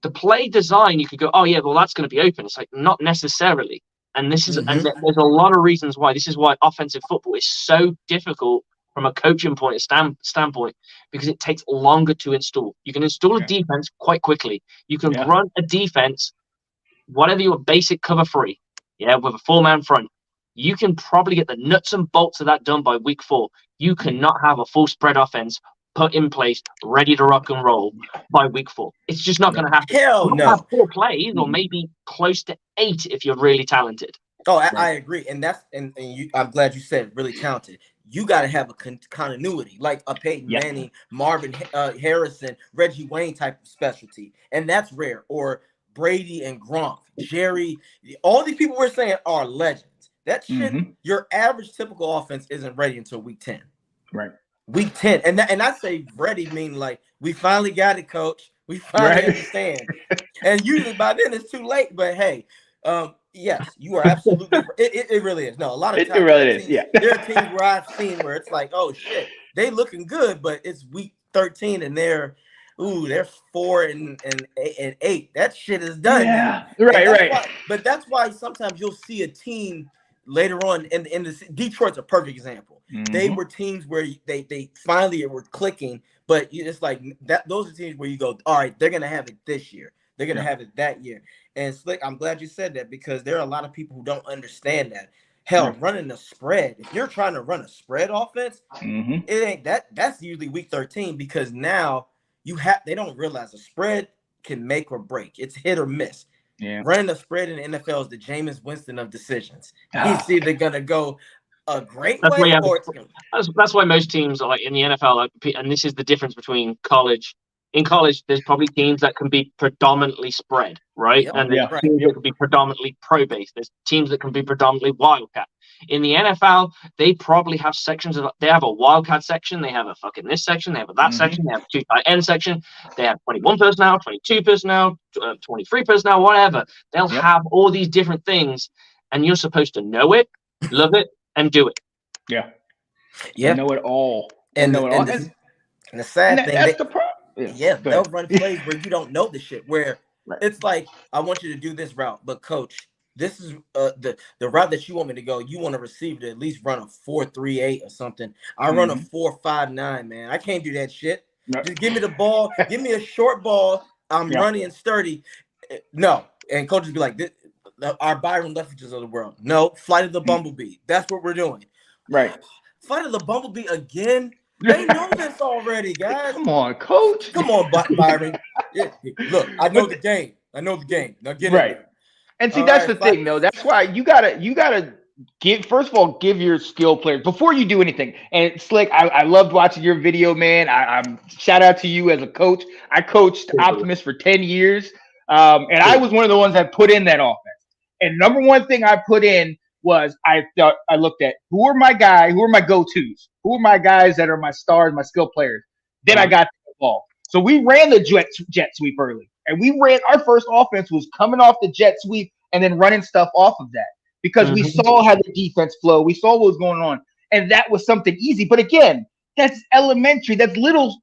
The play design, you could go, oh yeah, well that's going to be open. It's like not necessarily. And this is, and there's a lot of reasons why. This is why offensive football is so difficult from a coaching standpoint, because it takes longer to install. You can install a defense quite quickly. You can run a defense, whatever your basic cover 3, with a 4-man front. You can probably get the nuts and bolts of that done by week 4. You cannot have a full spread offense put in place, ready to rock and roll by week 4. It's just not going to happen. Hell no. Have 4 plays, or maybe close to 8 if you're really talented. Oh, Right. I agree, and I'm glad you said really talented. You got to have a continuity, like a Peyton Yeah. Manning, Marvin Harrison, Reggie Wayne type of specialty, and that's rare. Or Brady and Gronk, Jerry. All these people we're saying are legends. That shit, Mm-hmm. your average typical offense isn't ready until week 10. Right. Week 10, and I say ready mean like we finally got it, coach. We finally Right. understand. And usually by then it's too late. But hey, yes, you are absolutely. It really is. No, a lot of It times really is. Yeah. there are teams where I've seen where it's like, oh shit, they looking good, but it's week 13 and they're 4-8. That shit is done now, Yeah. and Right. that's Right. why. But that's why sometimes you'll see a team later on in the Detroit's a perfect example. They Mm-hmm. were teams where they finally were clicking, but it's like that. Those are teams where you go, all right, they're gonna have it this year. They're gonna Yeah. have it that year. And Slick, I'm glad you said that because there are a lot of people who don't understand that. Hell, Right. running a spread. If you're trying to run a spread offense, Mm-hmm. it ain't that. That's usually week 13 because now they don't realize a spread can make or break. It's hit or miss. Yeah. Running a spread in the NFL is the Jameis Winston of decisions. Ah. He's either gonna go a great That's why way you have or it's gonna. that's why most teams are like in the NFL, and this is the difference between college. In college, there's probably teams that can be predominantly spread, right? Yep. And there's Yeah. Right. teams that Yep. can be predominantly pro-based. There's teams that can be predominantly wildcat. In the NFL, they probably have sections of. They have a wildcat section. They have a fucking this section. They have a that Mm-hmm. section. They have a 2 tight end section. They have 21 personnel, 22 personnel, 23 personnel, whatever. They'll Yep. have all these different things, and you're supposed to know it, love it, and do it. Yeah. And Yeah. know it all. And And know the, it all. and the sad thing That's they the problem. yeah, Go they'll ahead. run plays where you don't know the shit. Where Right. it's like, I want you to do this route, but coach, this is the route that you want me to go. You want to receive to at least run a 4.38 or something. I run a Mm-hmm. 4.59, man. I can't do that shit. No. Just give me the ball. Give me a short ball. I'm Yeah. running and sturdy. No, and coaches be like, our Byron Leftwiches of the world. No, Flight of the Bumblebee. That's what we're doing. Right. Flight of the Bumblebee again. They know this already, guys. Come on, coach. Come on, Byron. Yeah. Look, I know But the game. I know the game. Now get in right. there. And see, All that's right, the thing, though. That's why you gotta give, first of all, give your skill players before you do anything. And Slick, I loved watching your video, man. I'm shout out to you as a coach. I coached Optimus for 10 years. And I was one of the ones that put in that offense. And number one thing I put in was I looked at who are my go-tos, who are my guys that are my stars, my skill players. Then I got the ball. So we ran the jet sweep early, and we ran our first offense was coming off the jet sweep and then running stuff off of that because we saw how the defense flow, we saw what was going on, and that was something easy. But again, that's elementary. That's little,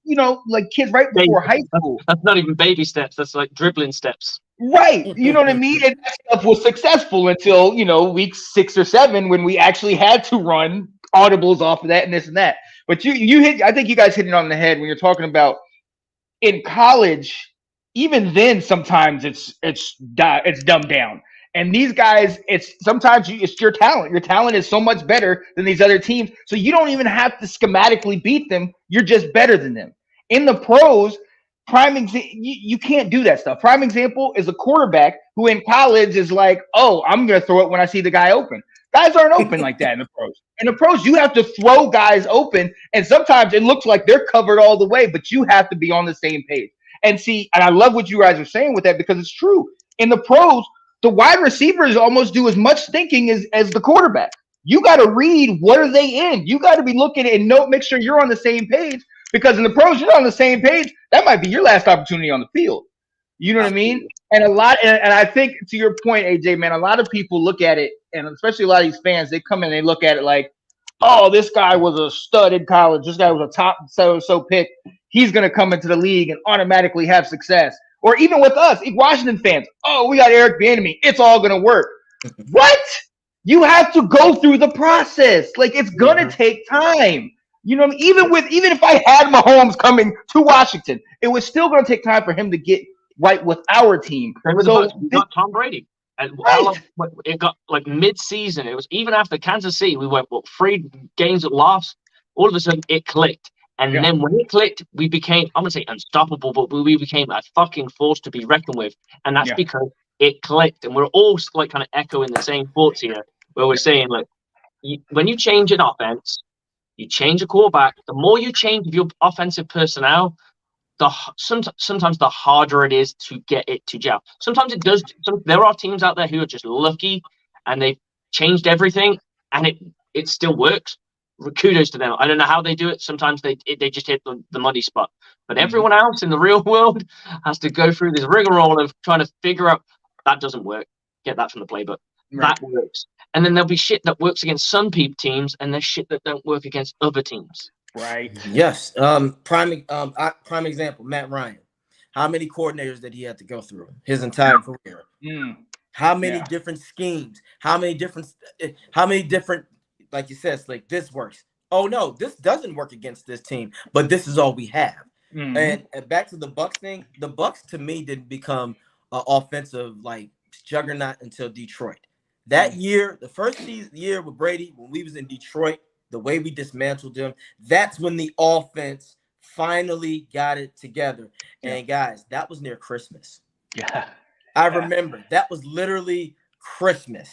like kids right before high school. That's not even baby steps. That's like dribbling steps. Right. You know what I mean? And that stuff was successful until, week 6 or 7 when we actually had to run audibles off of that and this and that. But I think you guys hit it on the head when you're talking about in college, even then sometimes it's dumbed down. And these guys, it's your talent. Your talent is so much better than these other teams. So you don't even have to schematically beat them. You're just better than them. In the pros, you can't do that stuff. Prime example is a quarterback who in college is like, oh, I'm going to throw it when I see the guy open. Guys aren't open like that in the pros. In the pros, you have to throw guys open, and sometimes it looks like they're covered all the way, but you have to be on the same page. And I love what you guys are saying with that because it's true. In the pros, the wide receivers almost do as much thinking as the quarterback. You got to read what are they in. You got to be looking and make sure you're on the same page. Because in the pros, you're on the same page. That might be your last opportunity on the field. You know what I mean? And and I think to your point, AJ, man, a lot of people look at it, and especially a lot of these fans, they come in and they look at it like, oh, this guy was a stud in college. This guy was a top so pick. He's going to come into the league and automatically have success. Or even with us, Washington fans, oh, we got Eric Bieniemy. It's all going to work. What? You have to go through the process. Like, it's going to take time. You know what I mean? Even if I had Mahomes coming to Washington, it was still going to take time for him to get right with our team. Same with the Bucs. We got Tom Brady. And Right. it got like mid-season. It was even after Kansas City. We went 3 games at loss. All of a sudden, it clicked. And then when it clicked, we became, I'm going to say unstoppable, but we became a fucking force to be reckoned with. And that's because it clicked, and we're all like kind of echoing the same thoughts here, where we're saying like, when you change an offense, you change a quarterback. The more you change your offensive personnel, sometimes the harder it is to get it to gel. Sometimes it does. There are teams out there who are just lucky and they've changed everything and it still works. Kudos to them. I don't know how they do it. Sometimes they just hit the muddy spot. But everyone else in the real world has to go through this rigmarole of trying to figure out that doesn't work. Get that from the playbook. Right. That works. And then there'll be shit that works against some teams, and there's shit that don't work against other teams. Right. Yes. Prime example, Matt Ryan. How many coordinators did he have to go through his entire career? How many different schemes? How many different, like you said, like this works. Oh no, this doesn't work against this team, but this is all we have. And back to the Bucs thing, the Bucs to me didn't become an offensive like juggernaut until Detroit. That year, the first year with Brady, when we was in Detroit, the way we dismantled them, that's when the offense finally got it together. And guys, that was near Christmas. I remember that was literally Christmas.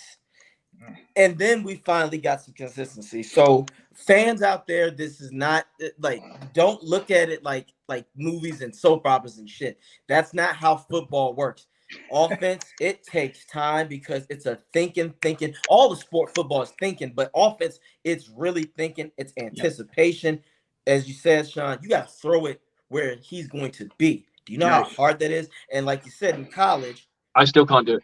And then we finally got some consistency. So fans out there, this is not like, don't look at it like movies and soap operas and shit. That's not how football works. Offense, it takes time because it's a thinking. All the sport football is thinking, but offense, it's really thinking. It's anticipation. As you said, Sean, you got to throw it where he's going to be. Do you know how hard that is? And like you said, in college, I still can't do it.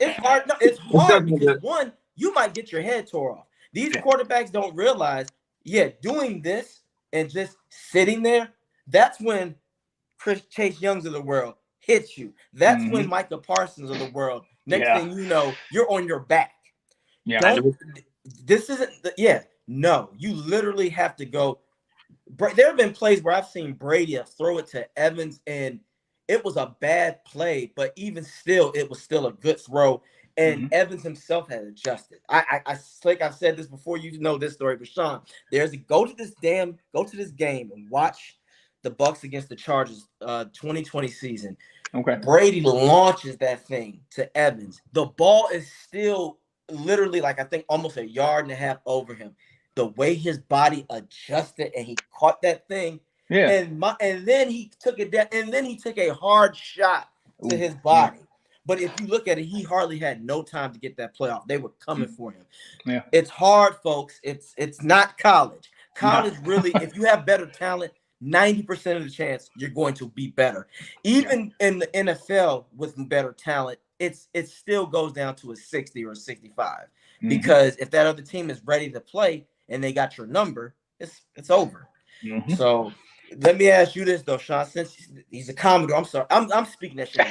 It's hard. No, it's hard because one, you might get your head tore off. These quarterbacks don't realize, doing this and just sitting there, that's when Chase Youngs of the world hits you. That's when Micah Parsons of the world, next thing you know, you're on your back. This isn't, no, you literally have to go. There have been plays where I've seen Brady throw it to Evans and it was a bad play, but even still, it was still a good throw. And Evans himself had adjusted. I like I've said this before, you know this story, but Sean, go to this game and watch the Bucs against the Chargers 2020 season. Brady launches that thing to Evans. The ball is still literally like I think almost a yard and a half over him. The way his body adjusted and he caught that thing. And then he took it down, and then he took a hard shot to his body. But if you look at it, he hardly had no time to get that play off. They were coming for him. It's hard, folks. It's not college. College really, if you have better talent, 90% of the chance you're going to be better. Even in the NFL with better talent, it still goes down to a 60 or a 65. Because if that other team is ready to play and they got your number, it's over. So let me ask you this though, Sean. Since he's a Commodore, I'm sorry, I'm speaking that shit.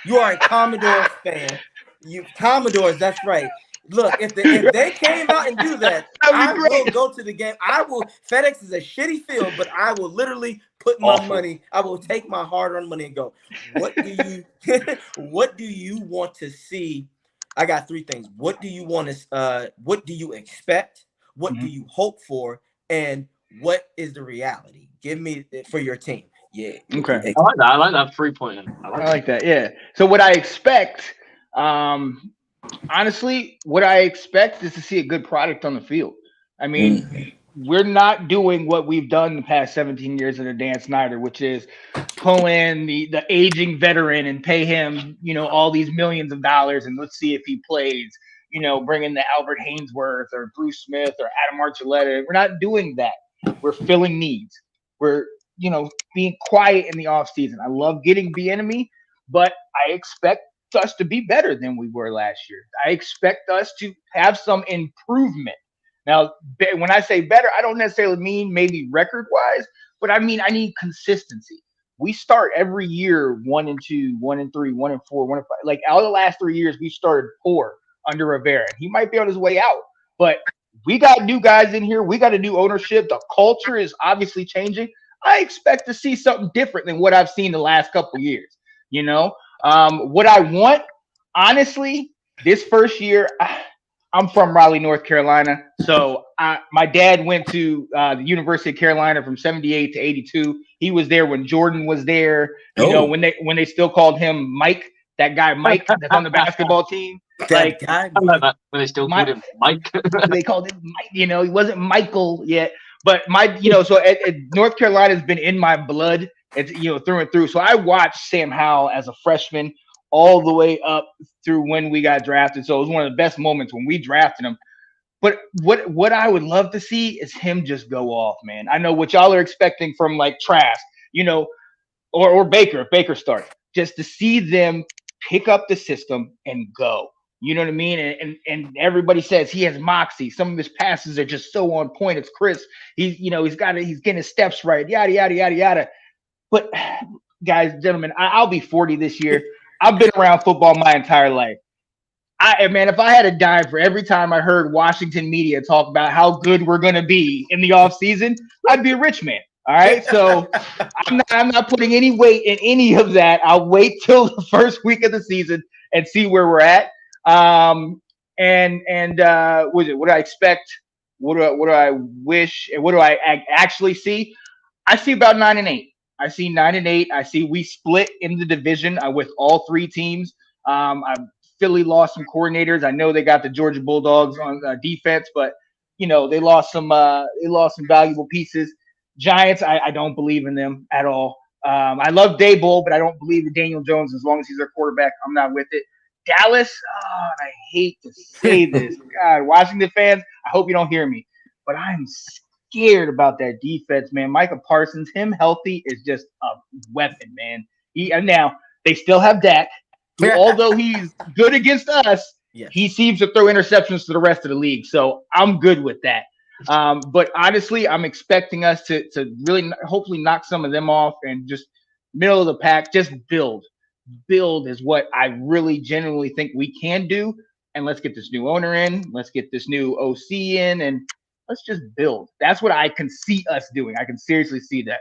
You are a Commodores fan. You Commodores, that's right. Look, if they came out and do that, I will go to the game. I will. FedEx is a shitty field, but I will literally put my money. I will take my hard-earned money and go. What do you want to see? I got three things. What do you want to? What do you expect? What do you hope for? And what is the reality? Give me for your team. Yeah. Okay. I like that 3-pointer. I like that. Yeah. So what I expect, honestly, what I expect is to see a good product on the field. I mean, we're not doing what we've done the past 17 years under Dan Snyder, which is pull in the aging veteran and pay him, all these millions of dollars, and let's see if he plays. Bring in the Albert Haynesworth or Bruce Smith or Adam Archuleta. We're not doing that. We're filling needs. We're, being quiet in the offseason. I love getting Bieniemy, but I expect us to be better than we were last year. I expect us to have some improvement. Now, when I say better, I don't necessarily mean maybe record-wise, but I mean I need consistency. We start every year 1-2, 1-3, 1-4, 1-5. Like out of the last 3 years, we started poor under Rivera. He might be on his way out, but we got new guys in here. We got a new ownership. The culture is obviously changing. I expect to see something different than what I've seen the last couple of years. What I want, honestly, this first year, I'm from Raleigh, North Carolina. So my dad went to the University of Carolina from 78 to 82. He was there when Jordan was there. When they still called him Mike That guy Mike that's on the basketball team. That Like guy, I like Mike. that when they still called him Mike. they called him Mike. He wasn't Michael yet, but so North Carolina's been in my blood. It's through and through. So I watched Sam Howell as a freshman all the way up through when we got drafted. So it was one of the best moments when we drafted him. But what I would love to see is him just go off, man. I know what y'all are expecting from like Trask, or Baker if Baker starts, just to see them pick up the system and go. You know what I mean? And everybody says he has moxie. Some of his passes are just so on point. It's crisp. He's getting his steps right. Yada yada yada yada. But guys, gentlemen, I'll be 40 this year. I've been around football my entire life. If I had a dime for every time I heard Washington media talk about how good we're gonna be in the offseason, I'd be a rich man. All right, so I'm not putting any weight in any of that. I'll wait till the first week of the season and see where we're at. What do I expect? What do I wish? And what do I actually see? I see about 9-8. I see 9-8. I see we split in the division with all three teams. Philly lost some coordinators. I know they got the Georgia Bulldogs on defense, but they lost some valuable pieces. Giants, I don't believe in them at all. I love Daboll, but I don't believe in Daniel Jones as long as he's their quarterback. I'm not with it. Dallas, I hate to say this. God, Washington fans, I hope you don't hear me, but I'm scared about that defense, man. Micah Parsons, him healthy is just a weapon, man. And now they still have Dak. Although he's good against us, yes, he seems to throw interceptions to the rest of the league. So I'm good with that. But honestly, I'm expecting us to really hopefully knock some of them off and just middle of the pack, just build. Build is what I really genuinely think we can do. And let's get this new owner in. Let's get this new OC in, and let's just build. That's what I can see us doing. I can seriously see that.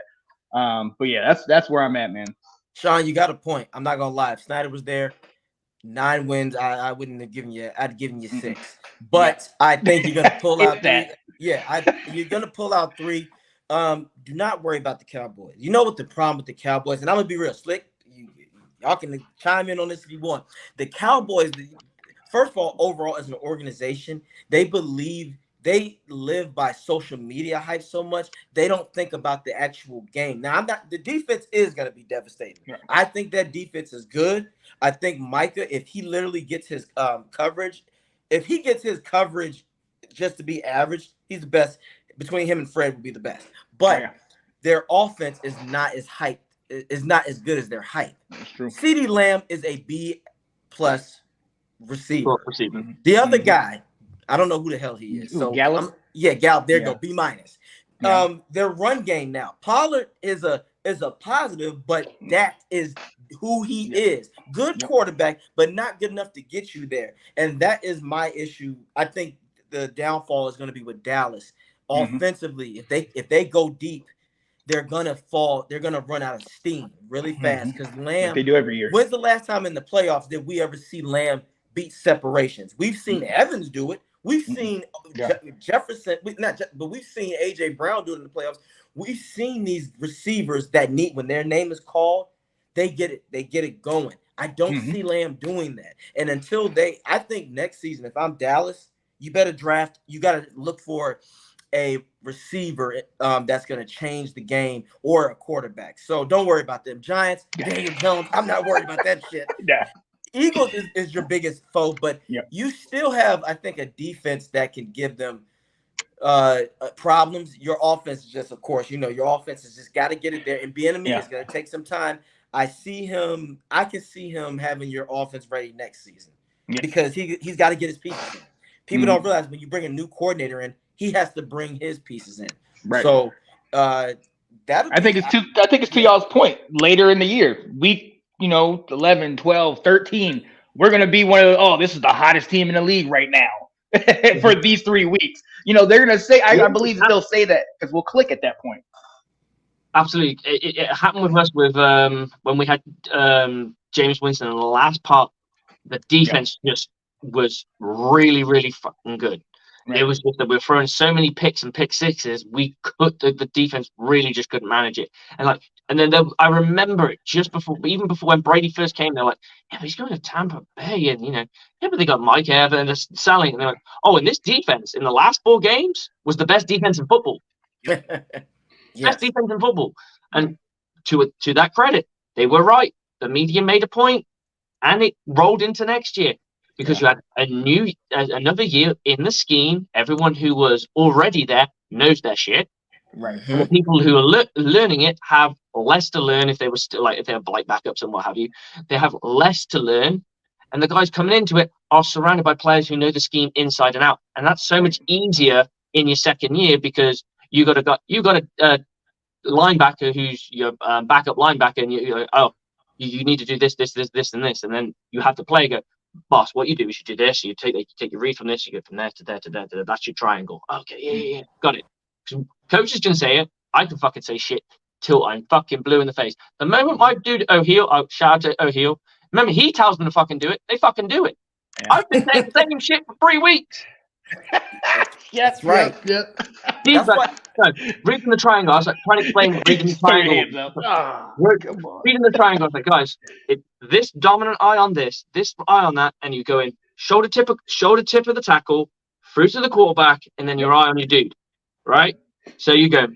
But yeah, that's where I'm at, man. Sean, you got a point. I'm not gonna lie. If Snyder was there, 9 wins, I wouldn't have given you. I'd given you 6. But yeah. I think you're gonna pull out 3. Yeah, you're gonna pull out 3. Do not worry about the Cowboys. You know what the problem with the Cowboys? And I'm gonna be real slick. Y'all can chime in on this if you want. The Cowboys, first of all, overall as an organization, they live by social media hype so much they don't think about the actual game. Now, the defense is going to be devastating. Right. I think that defense is good. I think Micah, if he literally gets his coverage, just to be average, he's the best. Between him and Fred would be the best. But their offense is not as hyped. Is not as good as their hype. That's true. CeeDee Lamb is a B+ receiver. The other guy, I don't know who the hell he is. So Gallup? Gallup. There you go. B-. Yeah. Their run game now. Pollard is a positive, but that is who he is. Good quarterback, but not good enough to get you there. And that is my issue. I think the downfall is going to be with Dallas. Offensively, if they go deep, they're gonna fall. They're gonna run out of steam really fast because Lamb. Like they do every year. When's the last time in the playoffs did we ever see Lamb beat separations? We've seen Evans do it. We've seen Jefferson, but we've seen AJ Brown do it in the playoffs. We've seen these receivers that need when their name is called, they get it going. I don't see Lamb doing that. And until I think next season, if I'm Dallas, you better draft. You got to look for a receiver that's going to change the game or a quarterback. So don't worry about them. Giants, Daniel Jones, I'm not worried about that shit. Yeah. Eagles is your biggest foe, but you still have, I think, a defense that can give them problems. Your offense is just, of course, your offense has just got to get it there. And Bieniemy is going to take some time. I can see him having your offense ready next season because he's got to get his pieces in. People don't realize when you bring a new coordinator in, he has to bring his pieces in. Right. So I think it's to y'all's point. Later in the year, week 11, 12, 13, we're going to be one of this is the hottest team in the league right now for these 3 weeks. They're going to say, I believe that they'll say that because we'll click at that point. Absolutely. It happened with us with when we had James Winston in the last part. The defense just was really, really fucking good. It was just that we were throwing so many picks and pick sixes, we could the defense really just couldn't manage it. And then I remember it just before, even before when Brady first came, they're like, yeah, but he's going to Tampa Bay, and yeah, but they got Mike Evans and selling, and they're like, oh, and this defense in the last 4 games was the best defense in football. Yes. Best defense in football. And to that credit, they were right. The media made a point, and it rolled into next year. Because you had another year in the scheme. Everyone who was already there knows their shit. Right. And the people who are learning it have less to learn if they were still if they have backups and what have you. They have less to learn, and the guys coming into it are surrounded by players who know the scheme inside and out. And that's so much easier in your second year because you got a linebacker who's your backup linebacker, and you need to do this, and this, and then you have the player go, boss, what you do is you do this. You take your read from this. You go from there to there to there to there. That's your triangle. Okay, yeah, got it. Coaches can say it. I can fucking say shit till I'm fucking blue in the face. The moment my dude O'Heal, shout out to O'Heal. Remember, he tells them to fucking do it. They fucking do it. Yeah. I've been saying the same shit for 3 weeks. That's right. Yep. That's reading the triangle. I was like trying to explain reading the triangle. Reading the triangle. I was like, guys, this dominant eye on this eye on that, and you go in shoulder tip of the tackle, through to the quarterback, and then your eye on your dude. Right? So you go.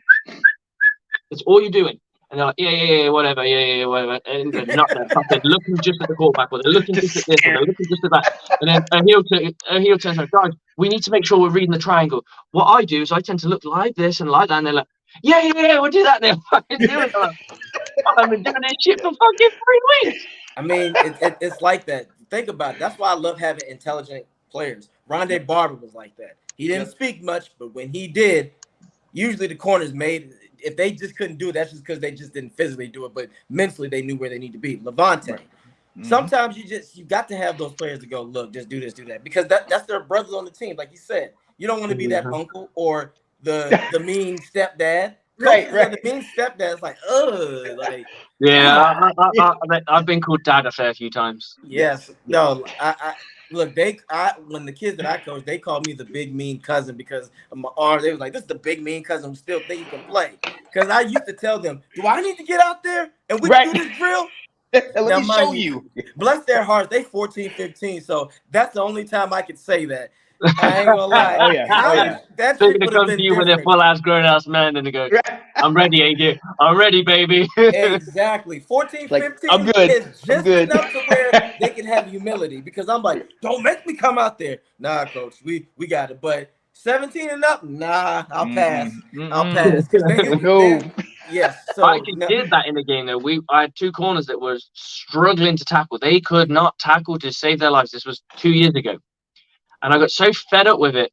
It's all you're doing. And they're like, yeah, whatever, whatever. And they're not there. They're looking just at the quarterback, or they're looking just at this, or they're looking just at that. And then O'Heal turns like, guys, we need to make sure we're reading the triangle. What I do is I tend to look like this and like that, and they're like, yeah, we'll do that. And they're fucking doing it. I've been doing this shit for fucking 3 weeks. I mean, it's like that. Think about it. That's why I love having intelligent players. Rondé Barber was like that. He didn't speak much, but when he did, usually the corners made. If they just couldn't do it, that's just because they just didn't physically do it, but mentally they knew where they need to be. Levante. Right. Mm-hmm. Sometimes you got to have those players to go, look, just do this, do that, because that's their brothers on the team. Like you said, you don't want to be that uncle or the mean stepdad. Right. The mean stepdad's like, like. Yeah, I've been called dad a fair few times. Yes. No, I look, when the kids that I coach, they called me the big mean cousin because of my arm. They was like, this is the big mean cousin who still think he can play. Because I used to tell them, do I need to get out there and we can do this drill? Let me show you. Bless their hearts, they 14, 15. So that's the only time I could say that. I ain't gonna lie. Oh yeah. That they're gonna come to you with their full-ass grown-ass men and they go, I'm ready, AJ. I'm ready, baby. Exactly. 14, 15 I'm good. is just enough to where they can have humility. Because I'm like, don't make me come out there. Nah, coach, we got it. But 17 and up, nah, I'll pass. I'll pass. Yes. So I did that in the game though. I had 2 corners that were struggling to tackle. They could not tackle to save their lives. This was 2 years ago. And I got so fed up with it.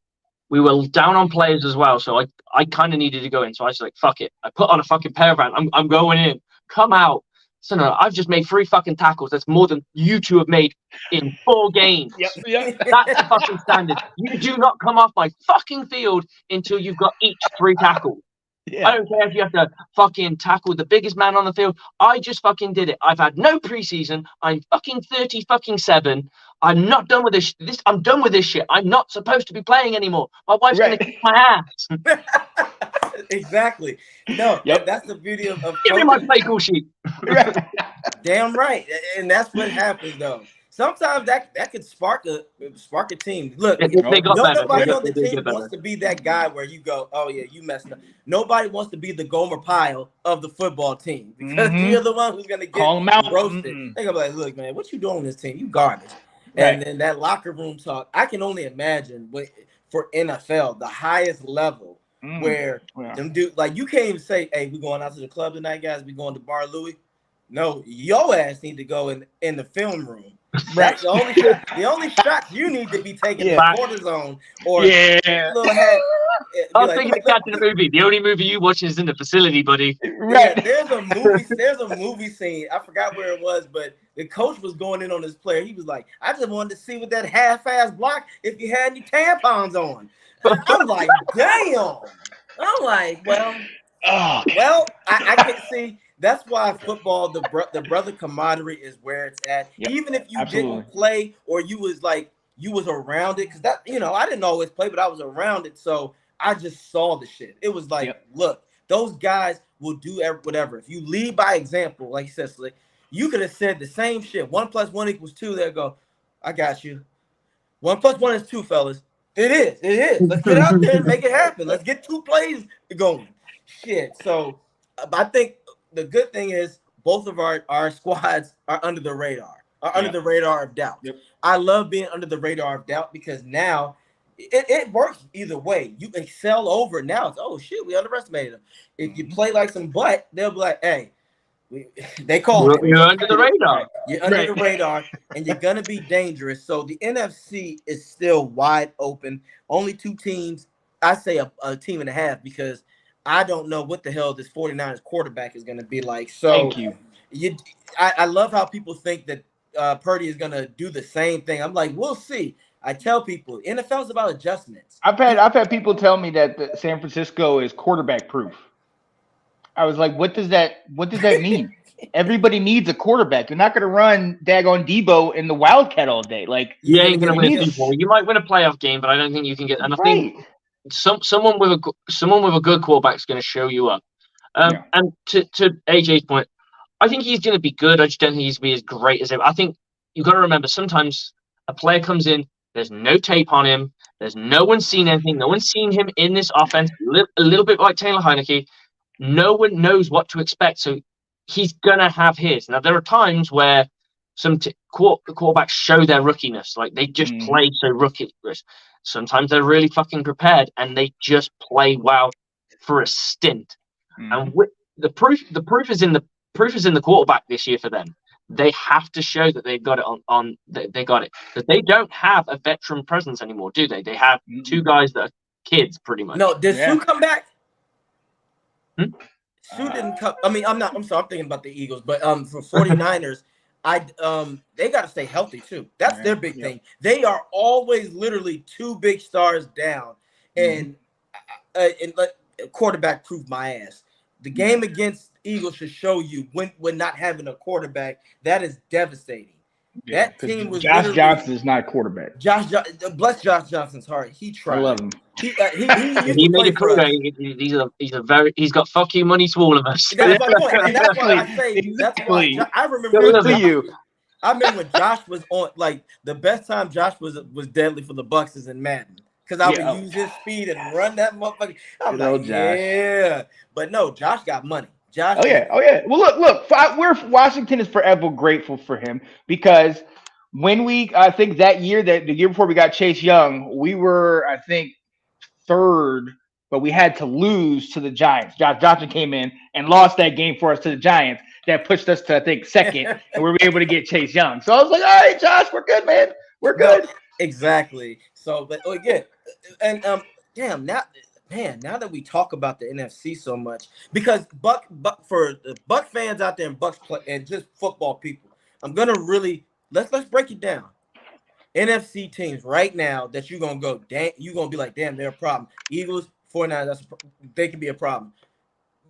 We were down on players as well. So I kind of needed to go in. So I was like, fuck it. I put on a fucking pair of hands. I'm going in. Come out. So no, I've just made 3 fucking tackles. That's more than you 2 have made in 4 games. Yep. That's the fucking standard. You do not come off my fucking field until you've got each 3 tackles. Yeah. I don't care if you have to fucking tackle the biggest man on the field. I just fucking did it. I've had no preseason. I'm fucking 37. I'm not done with this. I'm done with this shit. I'm not supposed to be playing anymore. My wife's gonna kick my ass. Exactly. No, that's the beauty of give me my play call sheet. Damn right. And that's what happens though. Sometimes that could spark a team. Look, nobody on the team wants to be that guy where you go, oh yeah, you messed up. Nobody wants to be the Gomer Pyle of the football team because you're the one who's gonna get roasted. They're gonna be like, look, man, what you doing on this team? You garbage. And then that locker room talk. I can only imagine for NFL, the highest level where them dude, like you can't even say, hey, we going out to the club tonight, guys. We going to Bar Louie. No, your ass need to go in the film room. That's the only shots you need to be taking is cortisone or little head. I was thinking of catching a movie. The only movie you watch is in the facility, buddy. Right. Yeah, there's a movie scene. I forgot where it was, but the coach was going in on this player. He was like, I just wanted to see with that half-ass block if you had any tampons on. I'm like, damn. I'm like, well, I can see. That's why football, the brother camaraderie is where it's at. Yep, even if you didn't play or you was like you was around it, because that, I didn't always play, but I was around it, so I just saw the shit. It was like, look, those guys will do whatever. If you lead by example, like you said, Slick, you could have said the same shit. 1 + 1 = 2. They'll go, I got you. 1 + 1 is 2, fellas. It is. It is. Let's get out there and make it happen. Let's get 2 plays going. Shit. So I think the good thing is both of our squads are under the radar, under the radar of doubt. Yep. I love being under the radar of doubt because now it works either way. You excel over. Now it's, oh, shit, we underestimated them. If you play like some butt, they'll be like, hey, they call it. You're under the radar. You're under the radar, and you're going to be dangerous. So the NFC is still wide open. Only 2 teams. I say a team and a half, because I don't know what the hell this 49ers quarterback is going to be like. So Thank you. I love how people think that Purdy is going to do the same thing. I'm like, we'll see. I tell people, NFL is about adjustments. I've had people tell me that San Francisco is quarterback proof. I was like, what does that mean? Everybody needs a quarterback. You're not going to run daggone Debo in the Wildcat all day. Like, you ain't going to win a Super Bowl. You might win a playoff game, but I don't think you can get. And I think someone with a good quarterback is going to show you up. And to AJ's point, I think he's going to be good. I just don't think he's going to be as great as him. I think you've got to remember, sometimes a player comes in, there's no tape on him, there's no one seen anything, no one's seen him in this offense, a little bit like Taylor Heineke. No one knows what to expect, so he's going to have his. Now, there are times where some quarterbacks show their rookiness, like they just play so rookie. Sometimes they're really fucking prepared, and they just play well for a stint. And the proof is in the quarterback this year for them. They have to show that they've got it on they got it. Because they don't have a veteran presence anymore, do they? They have 2 guys that are kids, pretty much. No, did Sue come back? Sue didn't come. I mean, I'm sorry, I'm thinking about the Eagles, but for 49ers, they got to stay healthy too. That's their big thing. They are always literally 2 big stars down, and let quarterback prove my ass. The game against Eagles should show you when not having a quarterback, that is devastating. Yeah, that team was Josh Johnson is not a quarterback. Bless Josh Johnson's heart. He tried. I love him. He made it clear. He's got fuck you money to all of us. That's my point. And that's why I say that's why I remember I remember when Josh was on, like, the best time Josh was deadly for the Bucs is in Madden. Because I would use his speed and run that motherfucker. I'm like, yeah. But no, Josh got money. Josh. Oh yeah. Well, look. Washington is forever grateful for him, because when I think the year before we got Chase Young, we were, I think, 3rd, but we had to lose to the Giants. Josh Johnson came in and lost that game for us to the Giants. That pushed us to, I think, 2nd, and we were able to get Chase Young. So I was like, all right, Josh, we're good, man. We're good. No, exactly. So, but again, and damn, now that we talk about the NFC so much, because Buck for the Buck fans out there and Bucks play and just football people, I'm gonna really let's break it down. NFC teams right now that you're gonna go, damn, you're gonna be like, damn, they're a problem. Eagles, 49ers, they can be a problem.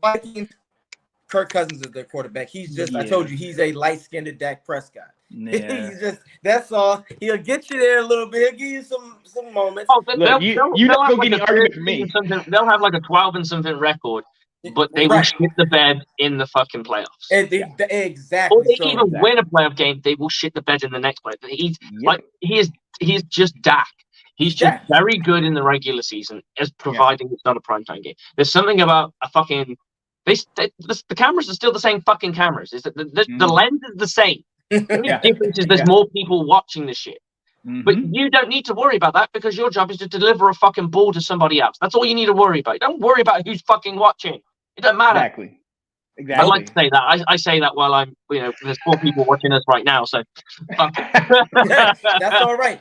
Vikings, Kirk Cousins is their quarterback. He's just, I told you, he's a light-skinned Dak Prescott. Yeah. He's just, that's all. He'll get you there a little bit. He'll give you some moments. Oh, you're not going to get an argument from me. They'll have like a 12 and something record, but they will shit the bed in the fucking playoffs. Exactly. Or they even win a playoff game, they will shit the bed in the next play. He's just Dak. He's just very good in the regular season, as providing it's not a primetime game. There's something about a fucking. The cameras are still the same fucking cameras. Is that the lens is the same? The only difference is there's more people watching the shit. But you don't need to worry about that, because your job is to deliver a fucking ball to somebody else. That's all you need to worry about. Don't worry about who's fucking watching. It doesn't matter. Exactly. I like to say that. I say that while I'm, there's 4 people watching us right now. So that's all right.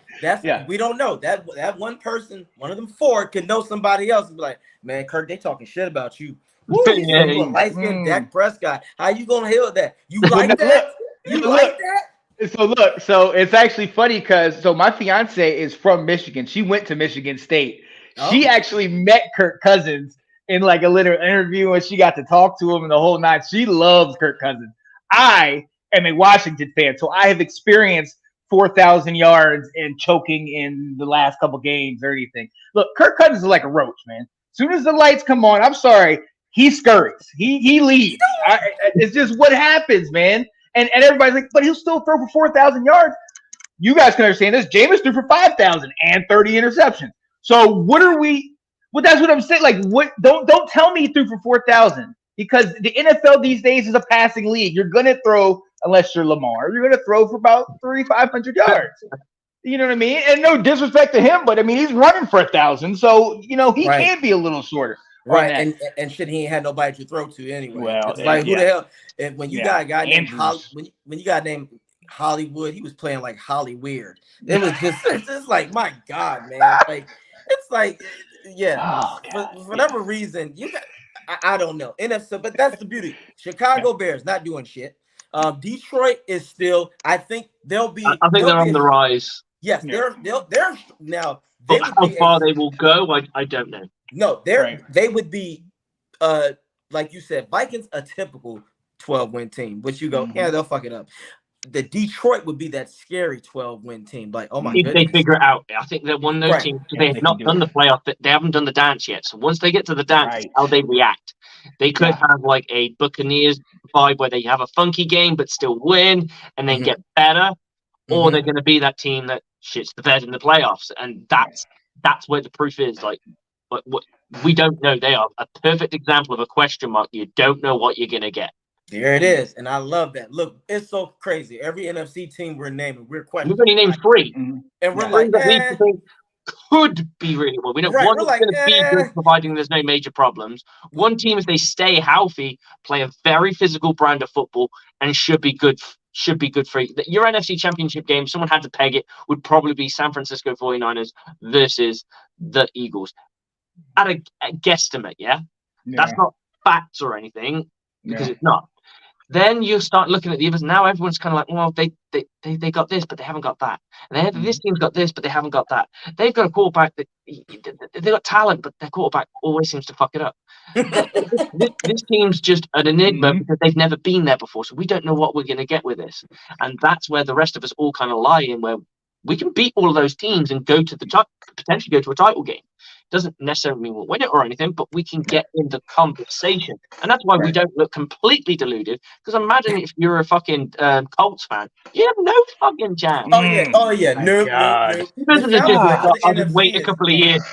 We don't know that one person, one of them 4 can know somebody else and be like, man, Kirk, they talking shit about you. Woo, light-skinned Dak Prescott. How you gonna heal that? You like that? You like that? So it's actually funny because my fiance is from Michigan. She went to Michigan State. She actually met Kirk Cousins in like a little interview, and she got to talk to him and the whole night. She loves Kirk Cousins. I am a Washington fan, so I have experienced 4,000 yards and choking in the last couple games or anything. Look, Kirk Cousins is like a roach, man. As soon as the lights come on, I'm sorry, he scurries. He leaves. It's just what happens, man. And everybody's like, but he'll still throw for 4,000 yards. You guys can understand this. Jameis threw for 5,000 and 30 interceptions. So what are we? Well, that's what I'm saying. Like, what? Don't tell me he threw for 4,000 because the NFL these days is a passing league. You're gonna throw unless you're Lamar. You're gonna throw for about 3,500 yards. You know what I mean? And no disrespect to him, but I mean he's running for 1,000, so he Right. can be a little shorter. Right, and shit, he ain't had nobody to throw to anyway. Well, it's like who yeah. the hell? And when you got a guy named Andrews. when you got named Hollywood, he was playing like Holly Weird. It was it's just like my God, man. Like it's like Oh, for whatever reason you got. I don't know NFC, but that's the beauty. Chicago Bears not doing shit. Detroit is still. I think they'll be. I think they're on the rise. Yes, they're now. But how far they will go, I don't know. No, they would be, like you said, Vikings a typical 12-win team. Which you go, yeah, they'll fuck it up. The Detroit would be that scary 12-win team. Like, oh my goodness. If they figure it out, I think they're one of those teams. They have not done the playoff. They haven't done the dance yet. So once they get to the dance, how they react. They could have like a Buccaneers vibe where they have a funky game but still win and then get better, or they're going to be that team that shits the bed in the playoffs, and that's where the proof is. Like, what we don't know. They are a perfect example of a question mark. You don't know what you're going to get. There it is, and I love that. Look, it's so crazy. Every NFC team we're naming, we're questioning. We've only named 3, and we're like, could be really well. We know one is going to be good, providing there's no major problems. One team, if they stay healthy, play a very physical brand of football, and should be good. Should be good for your NFC Championship game. Someone had to peg it. Would probably be San Francisco 49ers versus the Eagles. At a guesstimate, that's not facts or anything because it's not. Then you start looking at the others. Now everyone's kind of like, well, they got this, but they haven't got that. And this team's got this, but they haven't got that. They've got a quarterback that they got talent, but their quarterback always seems to fuck it up. This team's just an enigma because they've never been there before, so we don't know what we're going to get with this. And that's where the rest of us all kind of lie in, where we can beat all of those teams and go to potentially go to a title game. Doesn't necessarily mean we'll win it or anything, but we can get in the conversation. And that's why we don't look completely deluded. Because imagine if you're a fucking Colts fan, you have no fucking chance. Oh yeah. No. I'll just wait a couple of years.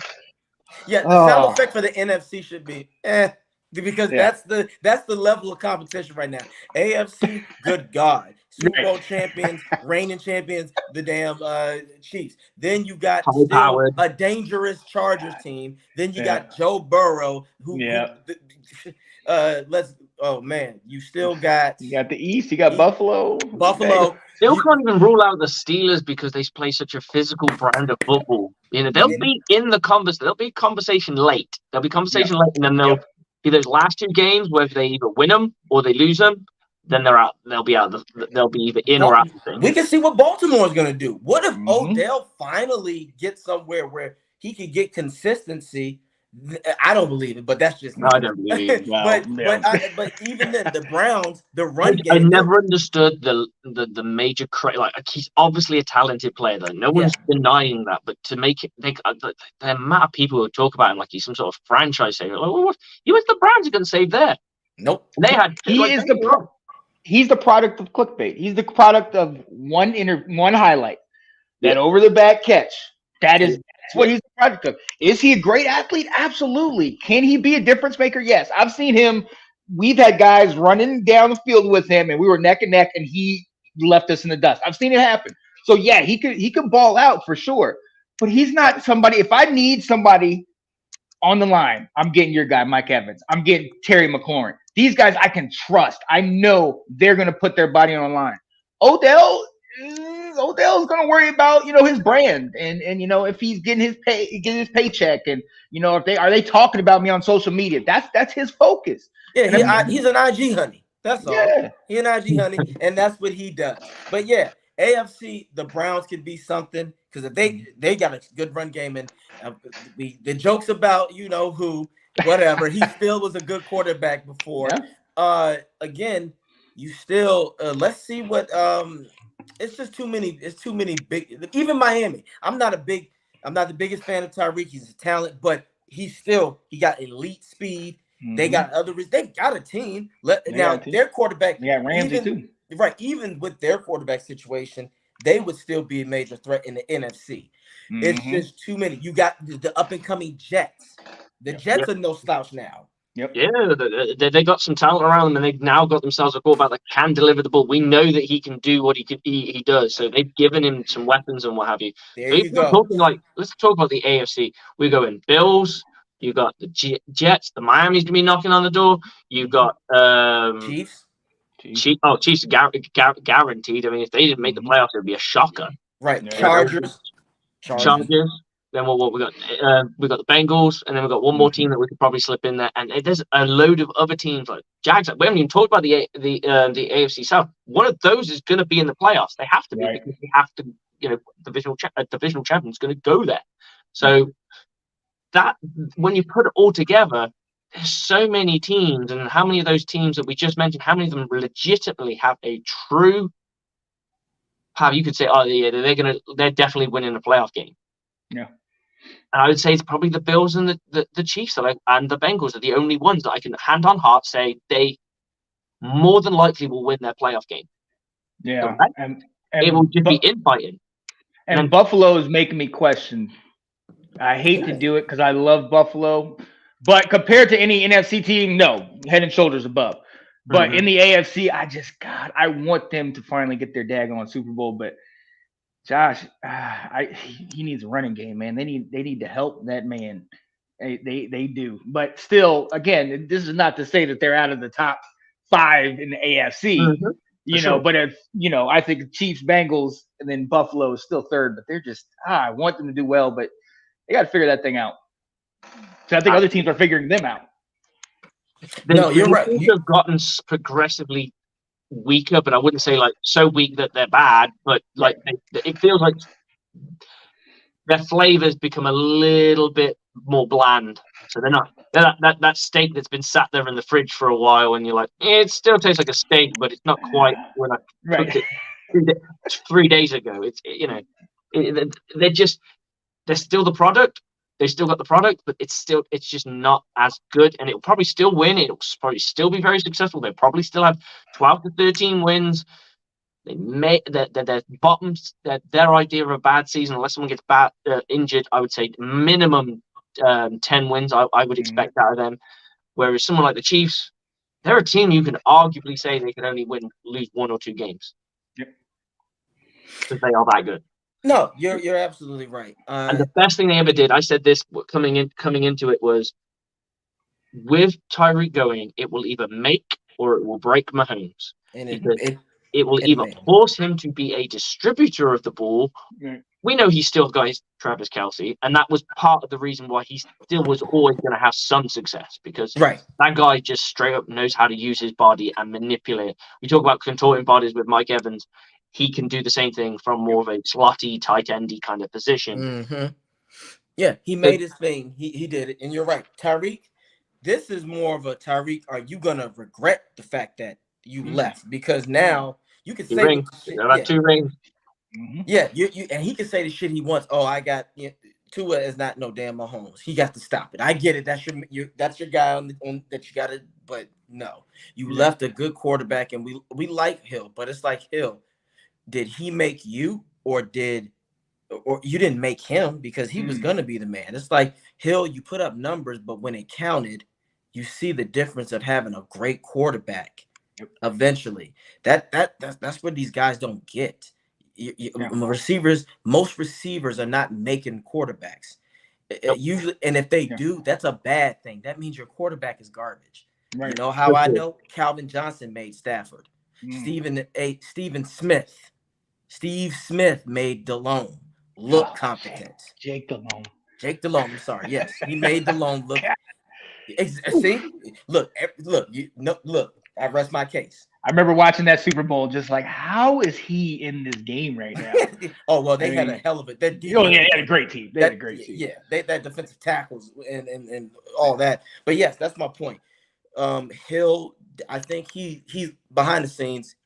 Yeah, the sound effect for the NFC should be because that's the level of competition right now. AFC, good God. Super Bowl champions, reigning champions, the damn Chiefs. Then you got still a dangerous Chargers team. Then you got Joe Burrow, you still got the East. You got Buffalo. Still can't even rule out the Steelers because they play such a physical brand of football. They'll be in the conversation. There'll be conversation late. There'll be conversation late, and then they'll be those last 2 games whether they either win them or they lose them. Then they're out. They'll be out. They'll be either in or out. We can see what Baltimore's going to do. What if Odell finally gets somewhere where he can get consistency? I don't believe it, but that's just me. I don't believe it. But even then, the Browns, the run game. I never understood the major he's obviously a talented player though. No one's denying that. But to make it, the amount of people who talk about him like he's some sort of franchise saver. Like, what? He was the Browns are going to save there. Nope. They had. He's the product of clickbait. He's the product of one highlight, that over the back catch. That's what he's the product of. Is he a great athlete? Absolutely. Can he be a difference maker? Yes. I've seen him. We've had guys running down the field with him, and we were neck and neck, and he left us in the dust. I've seen it happen. So yeah, he could ball out for sure. But he's not somebody. If I need somebody on the line, I'm getting your guy, Mike Evans. I'm getting Terry McLaurin. These guys I can trust. I know they're going to put their body on the line. Odell's going to worry about, his brand and if he's getting his paycheck and, if they talking about me on social media, that's his focus. Yeah, he's an IG honey. That's all. Yeah. He's an IG honey, and that's what he does. But yeah, AFC, the Browns could be something because if they got a good run game and the jokes about who. Whatever. He still was a good quarterback before. Again, you still let's see what it's just too many. It's too many big. Even Miami. I'm not the biggest fan of Tyreek. He's a talent, but he got elite speed. They got They got a team. Now their quarterback. They got Ramsey even too. right, even with their quarterback situation, they would still be a major threat in the NFC. It's just too many. You got the up and coming Jets. The Jets are no slouch now. Yep. Yeah, they got some talent around them, and they've now got themselves a quarterback that can deliver the ball. We know that he can do what he does. So they've given him some weapons and what have you. There But you if we're go. talking let's talk about the AFC. We go in Bills. You got the Jets. The Miami's gonna be knocking on the door. You got Chiefs. Chiefs guaranteed. I mean, if they didn't make the playoffs, it would be a shocker. Right. Yeah. Chargers. Then what we got? We got the Bengals, and then we got one more team that we could probably slip in there. And there's a load of other teams like Jags. We haven't even talked about the AFC South. One of those is going to be in the playoffs. They have to be because they have to. Divisional champion is going to go there. So that when you put it all together, there's so many teams, and how many of those teams that we just mentioned, how many of them legitimately have a true? How you could say, oh yeah, they're definitely winning a playoff game. Yeah. And I would say it's probably the Bills and the Chiefs and the Bengals are the only ones that I can hand on heart say they more than likely will win their playoff game. Yeah, and it will just be infighting. And Buffalo is making me question. I hate to do it because I love Buffalo, but compared to any NFC team, no, head and shoulders above. But in the AFC, I want them to finally get their daggone Super Bowl. But Josh, he needs a running game, man. They need to help that man. They do. But still, again, this is not to say that they're out of the top 5 in the AFC. But if I think Chiefs, Bengals, and then Buffalo is still third. But they're just I want them to do well, but they got to figure that thing out. So I think other teams are figuring them out. No, you're right. They've gotten progressively weaker, but I wouldn't say like so weak that they're bad, but like it feels like their flavors become a little bit more bland. So they're not that steak that's been sat there in the fridge for a while, and you're like, it still tastes like a steak, but it's not quite when I cooked it 3 days ago. It's they're still the product. They still got the product, but it's just not as good, and it'll probably still win. It'll probably still be very successful. They'll probably still have 12 to 13 wins. They may their bottoms their idea of a bad season, unless someone gets injured. I would say minimum 10 wins. I would expect out of them. Whereas someone like the Chiefs, they're a team you can arguably say they can only lose 1 or 2 games. Yep, because they are that good. No, you're absolutely right. And the best thing they ever did, I said this coming into it, was with Tyreek going, it will either make or it will break Mahomes. And it will either force him to be a distributor of the ball. We know he's still got his Travis Kelce, and that was part of the reason why he still was always going to have some success, because that guy just straight up knows how to use his body and manipulate it. We talk about contorting bodies with Mike Evans. He can do the same thing from more of a slotty, tight endy kind of position. Yeah, he made his thing. He did it. And you're right. Tyreek, this is more of a Tyreek, are you going to regret the fact that you left? Because now you can say 2 rings. Yeah, you and he can say the shit he wants. Oh, I got Tua is not no damn Mahomes. He got to stop it. I get it. That's your guy on that you got to. But no, you left a good quarterback, and we like Hill, but it's like, Hill, did he make you, or you didn't make him, because he was gonna be the man? It's like, Hill, you put up numbers, but when it counted, you see the difference of having a great quarterback. Eventually, that's what these guys don't get. Most receivers are not making quarterbacks usually, and if they do, that's a bad thing. That means your quarterback is garbage. You know how I know? Calvin Johnson made Stafford. Steve Smith made Delhomme look competent. Jake Delhomme. I'm sorry. Yes, he made Delhomme look. See, look. I rest my case. I remember watching that Super Bowl, just like, how is he in this game right now? Oh well, they had a hell of it. They had a great team. They had a great team. Yeah, they had defensive tackles and all that. But yes, that's my point. Hill, I think he's behind the scenes.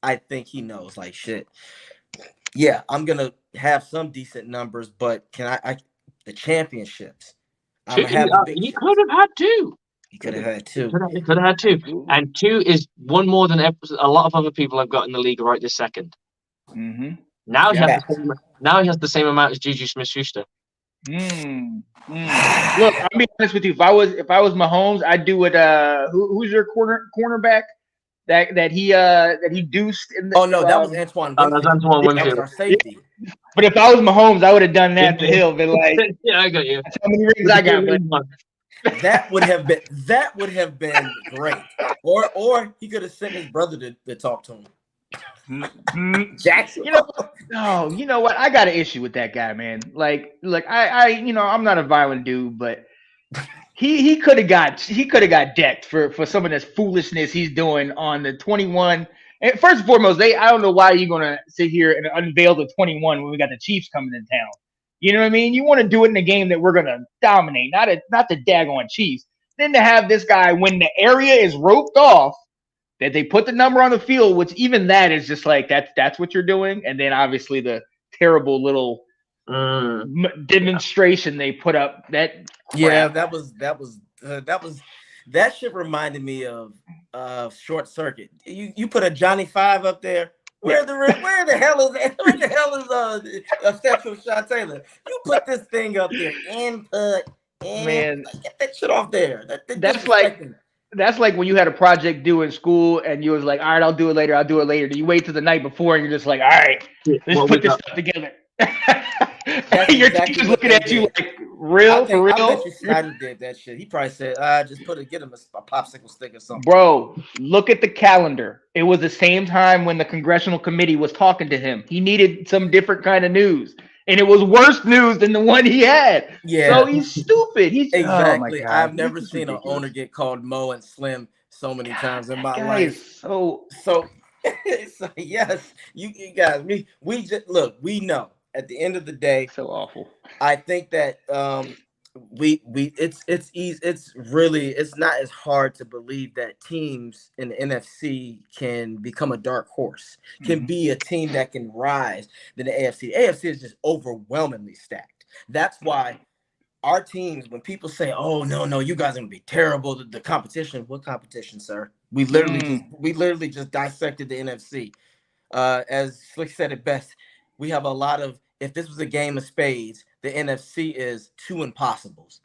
I think he knows, like, shit. Yeah, I'm gonna have some decent numbers, but can I the championships? I'm Two, gonna have the big he could chips. have had two. He could have had two. He could have had two, Absolutely. and two is one more than a lot of other people have got in the league right this second. Mm-hmm. Now he Yeah. has the same. Now he has the same amount as Juju Smith-Schuster. Look, I'll be honest with you. If I was Mahomes, I'd do it. Who's your cornerback that he deuced in the Oh no, that was Antoine That's Winfield. Antoine That was Winfield. our safety. But if I was Mahomes, I would have done that to Hill. Been like, Yeah, I got you. that's how many rings I got, but That would have been great. Or he could have sent his brother to talk to him. Jackson. No, you know what? I got an issue with that guy, man. Like, look, I'm not a violent dude, but he could have got decked for some of this foolishness he's doing on the 21. And first and foremost, I don't know why you're gonna sit here and unveil the 21 when we got the Chiefs coming in town. You know what I mean? You want to do it in a game that we're gonna dominate, not the daggone Chiefs. Then to have this guy when the area is roped off, that they put the number on the field, which even that is just like that's what you're doing, and then obviously the terrible little demonstration they put up. Yeah, that shit reminded me of Short Circuit. You put a Johnny Five up there. Where the hell is Statue of Sean Taylor? You put this thing up there and Man, get that shit off there. That's like when you had a project due in school and you was like, all right, I'll do it later. Then you wait till the night before and you're just like, all right, let's put this stuff together. Your exactly teacher's what looking they at you did. like, real, for I real? bet you Snyder did that shit. He probably said, just get him a popsicle stick or something. Bro, look at the calendar. It was the same time when the congressional committee was talking to him. He needed some different kind of news. And it was worse news than the one he had. Yeah. So he's stupid. Exactly. Oh my God. I've never seen an owner get called Mo and Slim so many times in my life. So yes, you guys, we just look, we know at the end of the day, so awful. I think that it's easy. It's not as hard to believe that teams in the NFC can become a dark horse, can be a team that can rise than the AFC. The AFC is just overwhelmingly stacked. That's why our teams, when people say, "Oh no, you guys are gonna be terrible," the competition. What competition, sir? We literally just dissected the NFC. As Slick said it best, we have a lot of. If this was a game of spades, the NFC is two impossibles,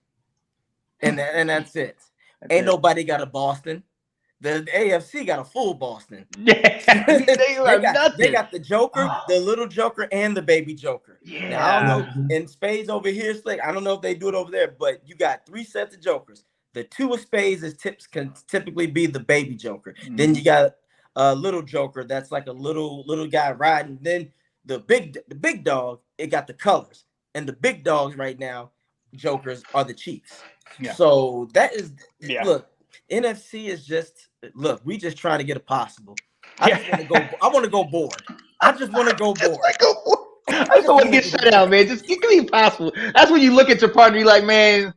and that's it. Ain't nobody got a Boston. The AFC got a full Boston. Yeah, they got the Joker, the little Joker, and the baby Joker. Yeah. Now, I don't know, in spades over here, Slick, I don't know if they do it over there, but you got three sets of Jokers. The two of spades can typically be the baby Joker. Then you got a little Joker that's like a little guy riding. Then the big dog, it got the colors. And the big dogs right now, Jokers, are the Chiefs. Yeah. So that is look, NFC is just we just trying to get a possible. I want to go board. I just want to go board. I just want to get shut out, man. Just give me possible. That's when you look at your partner, you're like, man,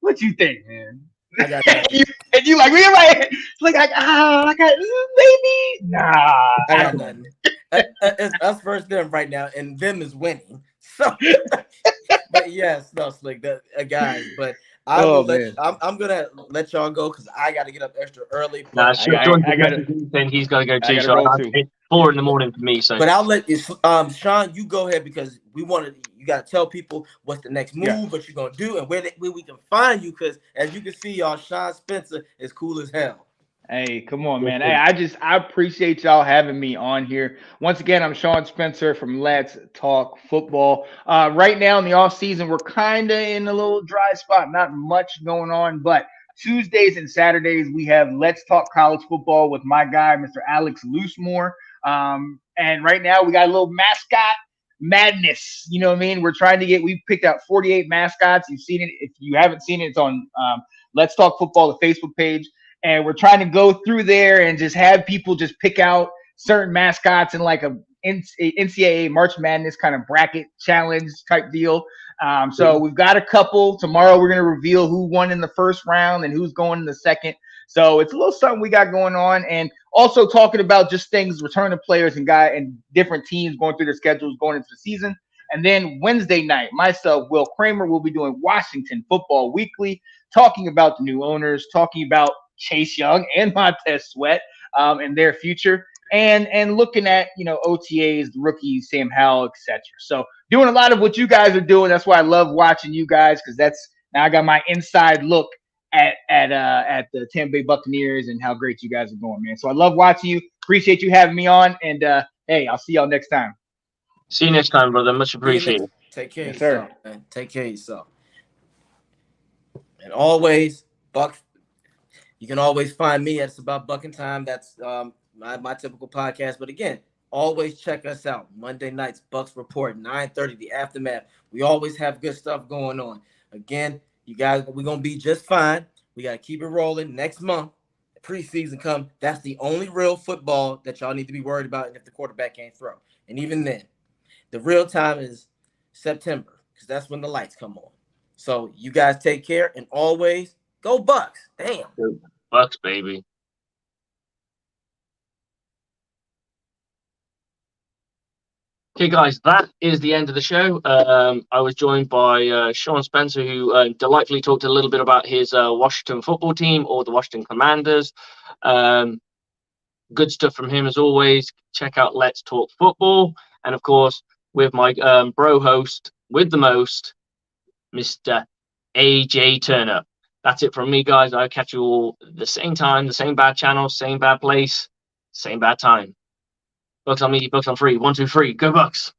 what you think, man? I got that. and you like, we're like, I got maybe. Nah, I got nothing. It's us versus them right now, and them is winning. So, but yes, no, Slick, guys. But I'm gonna let y'all go because I got to get up extra early. Nah, then he's got to go too. So it's 4 a.m. for me. So, but I'll let you, Sean, you go ahead because you got to tell people what's the next move, what you're gonna do, and where we can find you. Because as you can see, y'all, Sean Spencer is cool as hell. Hey, come on, man. Hey, I appreciate y'all having me on here. Once again, I'm Sean Spencer from Let's Talk Football. Right now in the off season, we're kind of in a little dry spot, not much going on, but Tuesdays and Saturdays, we have Let's Talk College Football with my guy, Mr. Alex Loosemore. And right now we got a little mascot madness. You know what I mean? We picked out 48 mascots. You've seen it. If you haven't seen it, it's on Let's Talk Football, the Facebook page. And we're trying to go through there and just have people just pick out certain mascots in like a NCAA March Madness kind of bracket challenge type deal. So we've got a couple. Tomorrow we're going to reveal who won in the first round and who's going in the second. So it's a little something we got going on. And Also talking about just things, returning players and different teams going through their schedules going into the season. And then Wednesday night, myself, Will Kramer, will be doing Washington Football Weekly, talking about the new owners, talking about Chase Young and Montez Sweat and their future, and looking at OTAs, the rookies, Sam Howell, etc. So doing a lot of what you guys are doing. That's why I love watching you guys, because that's now I got my inside look at the Tampa Bay Buccaneers and how great you guys are going, man. So I love watching you. Appreciate you having me on, and hey, I'll see y'all next time. See you next time, brother. Much appreciated. Take care of Yes, sir. yourself, man. Take care of yourself. And always, Buck, you can always find me at It's About Bucking Time. That's my typical podcast. But again, always check us out. Monday nights, Bucks Report, 9:30, The Aftermath. We always have good stuff going on. Again, you guys, we're going to be just fine. We got to keep it rolling. Next month, preseason come. That's the only real football that y'all need to be worried about, and if the quarterback can't throw. And even then, the real time is September, because that's when the lights come on. So you guys take care, and always go Bucks. Damn. Bucks, baby. Okay, guys, that is the end of the show. I was joined by Sean Spencer, who delightfully talked a little bit about his Washington football team, or the Washington Commanders. Good stuff from him as always. Check out Let's Talk Football. And of course, with my bro host with the most, Mr. AJ Turner. That's it from me, guys. I'll catch you all the same time, the same bad channel, same bad place, same bad time. Bucks on me, Bucks on free. 1, 2, 3. Go Bucks.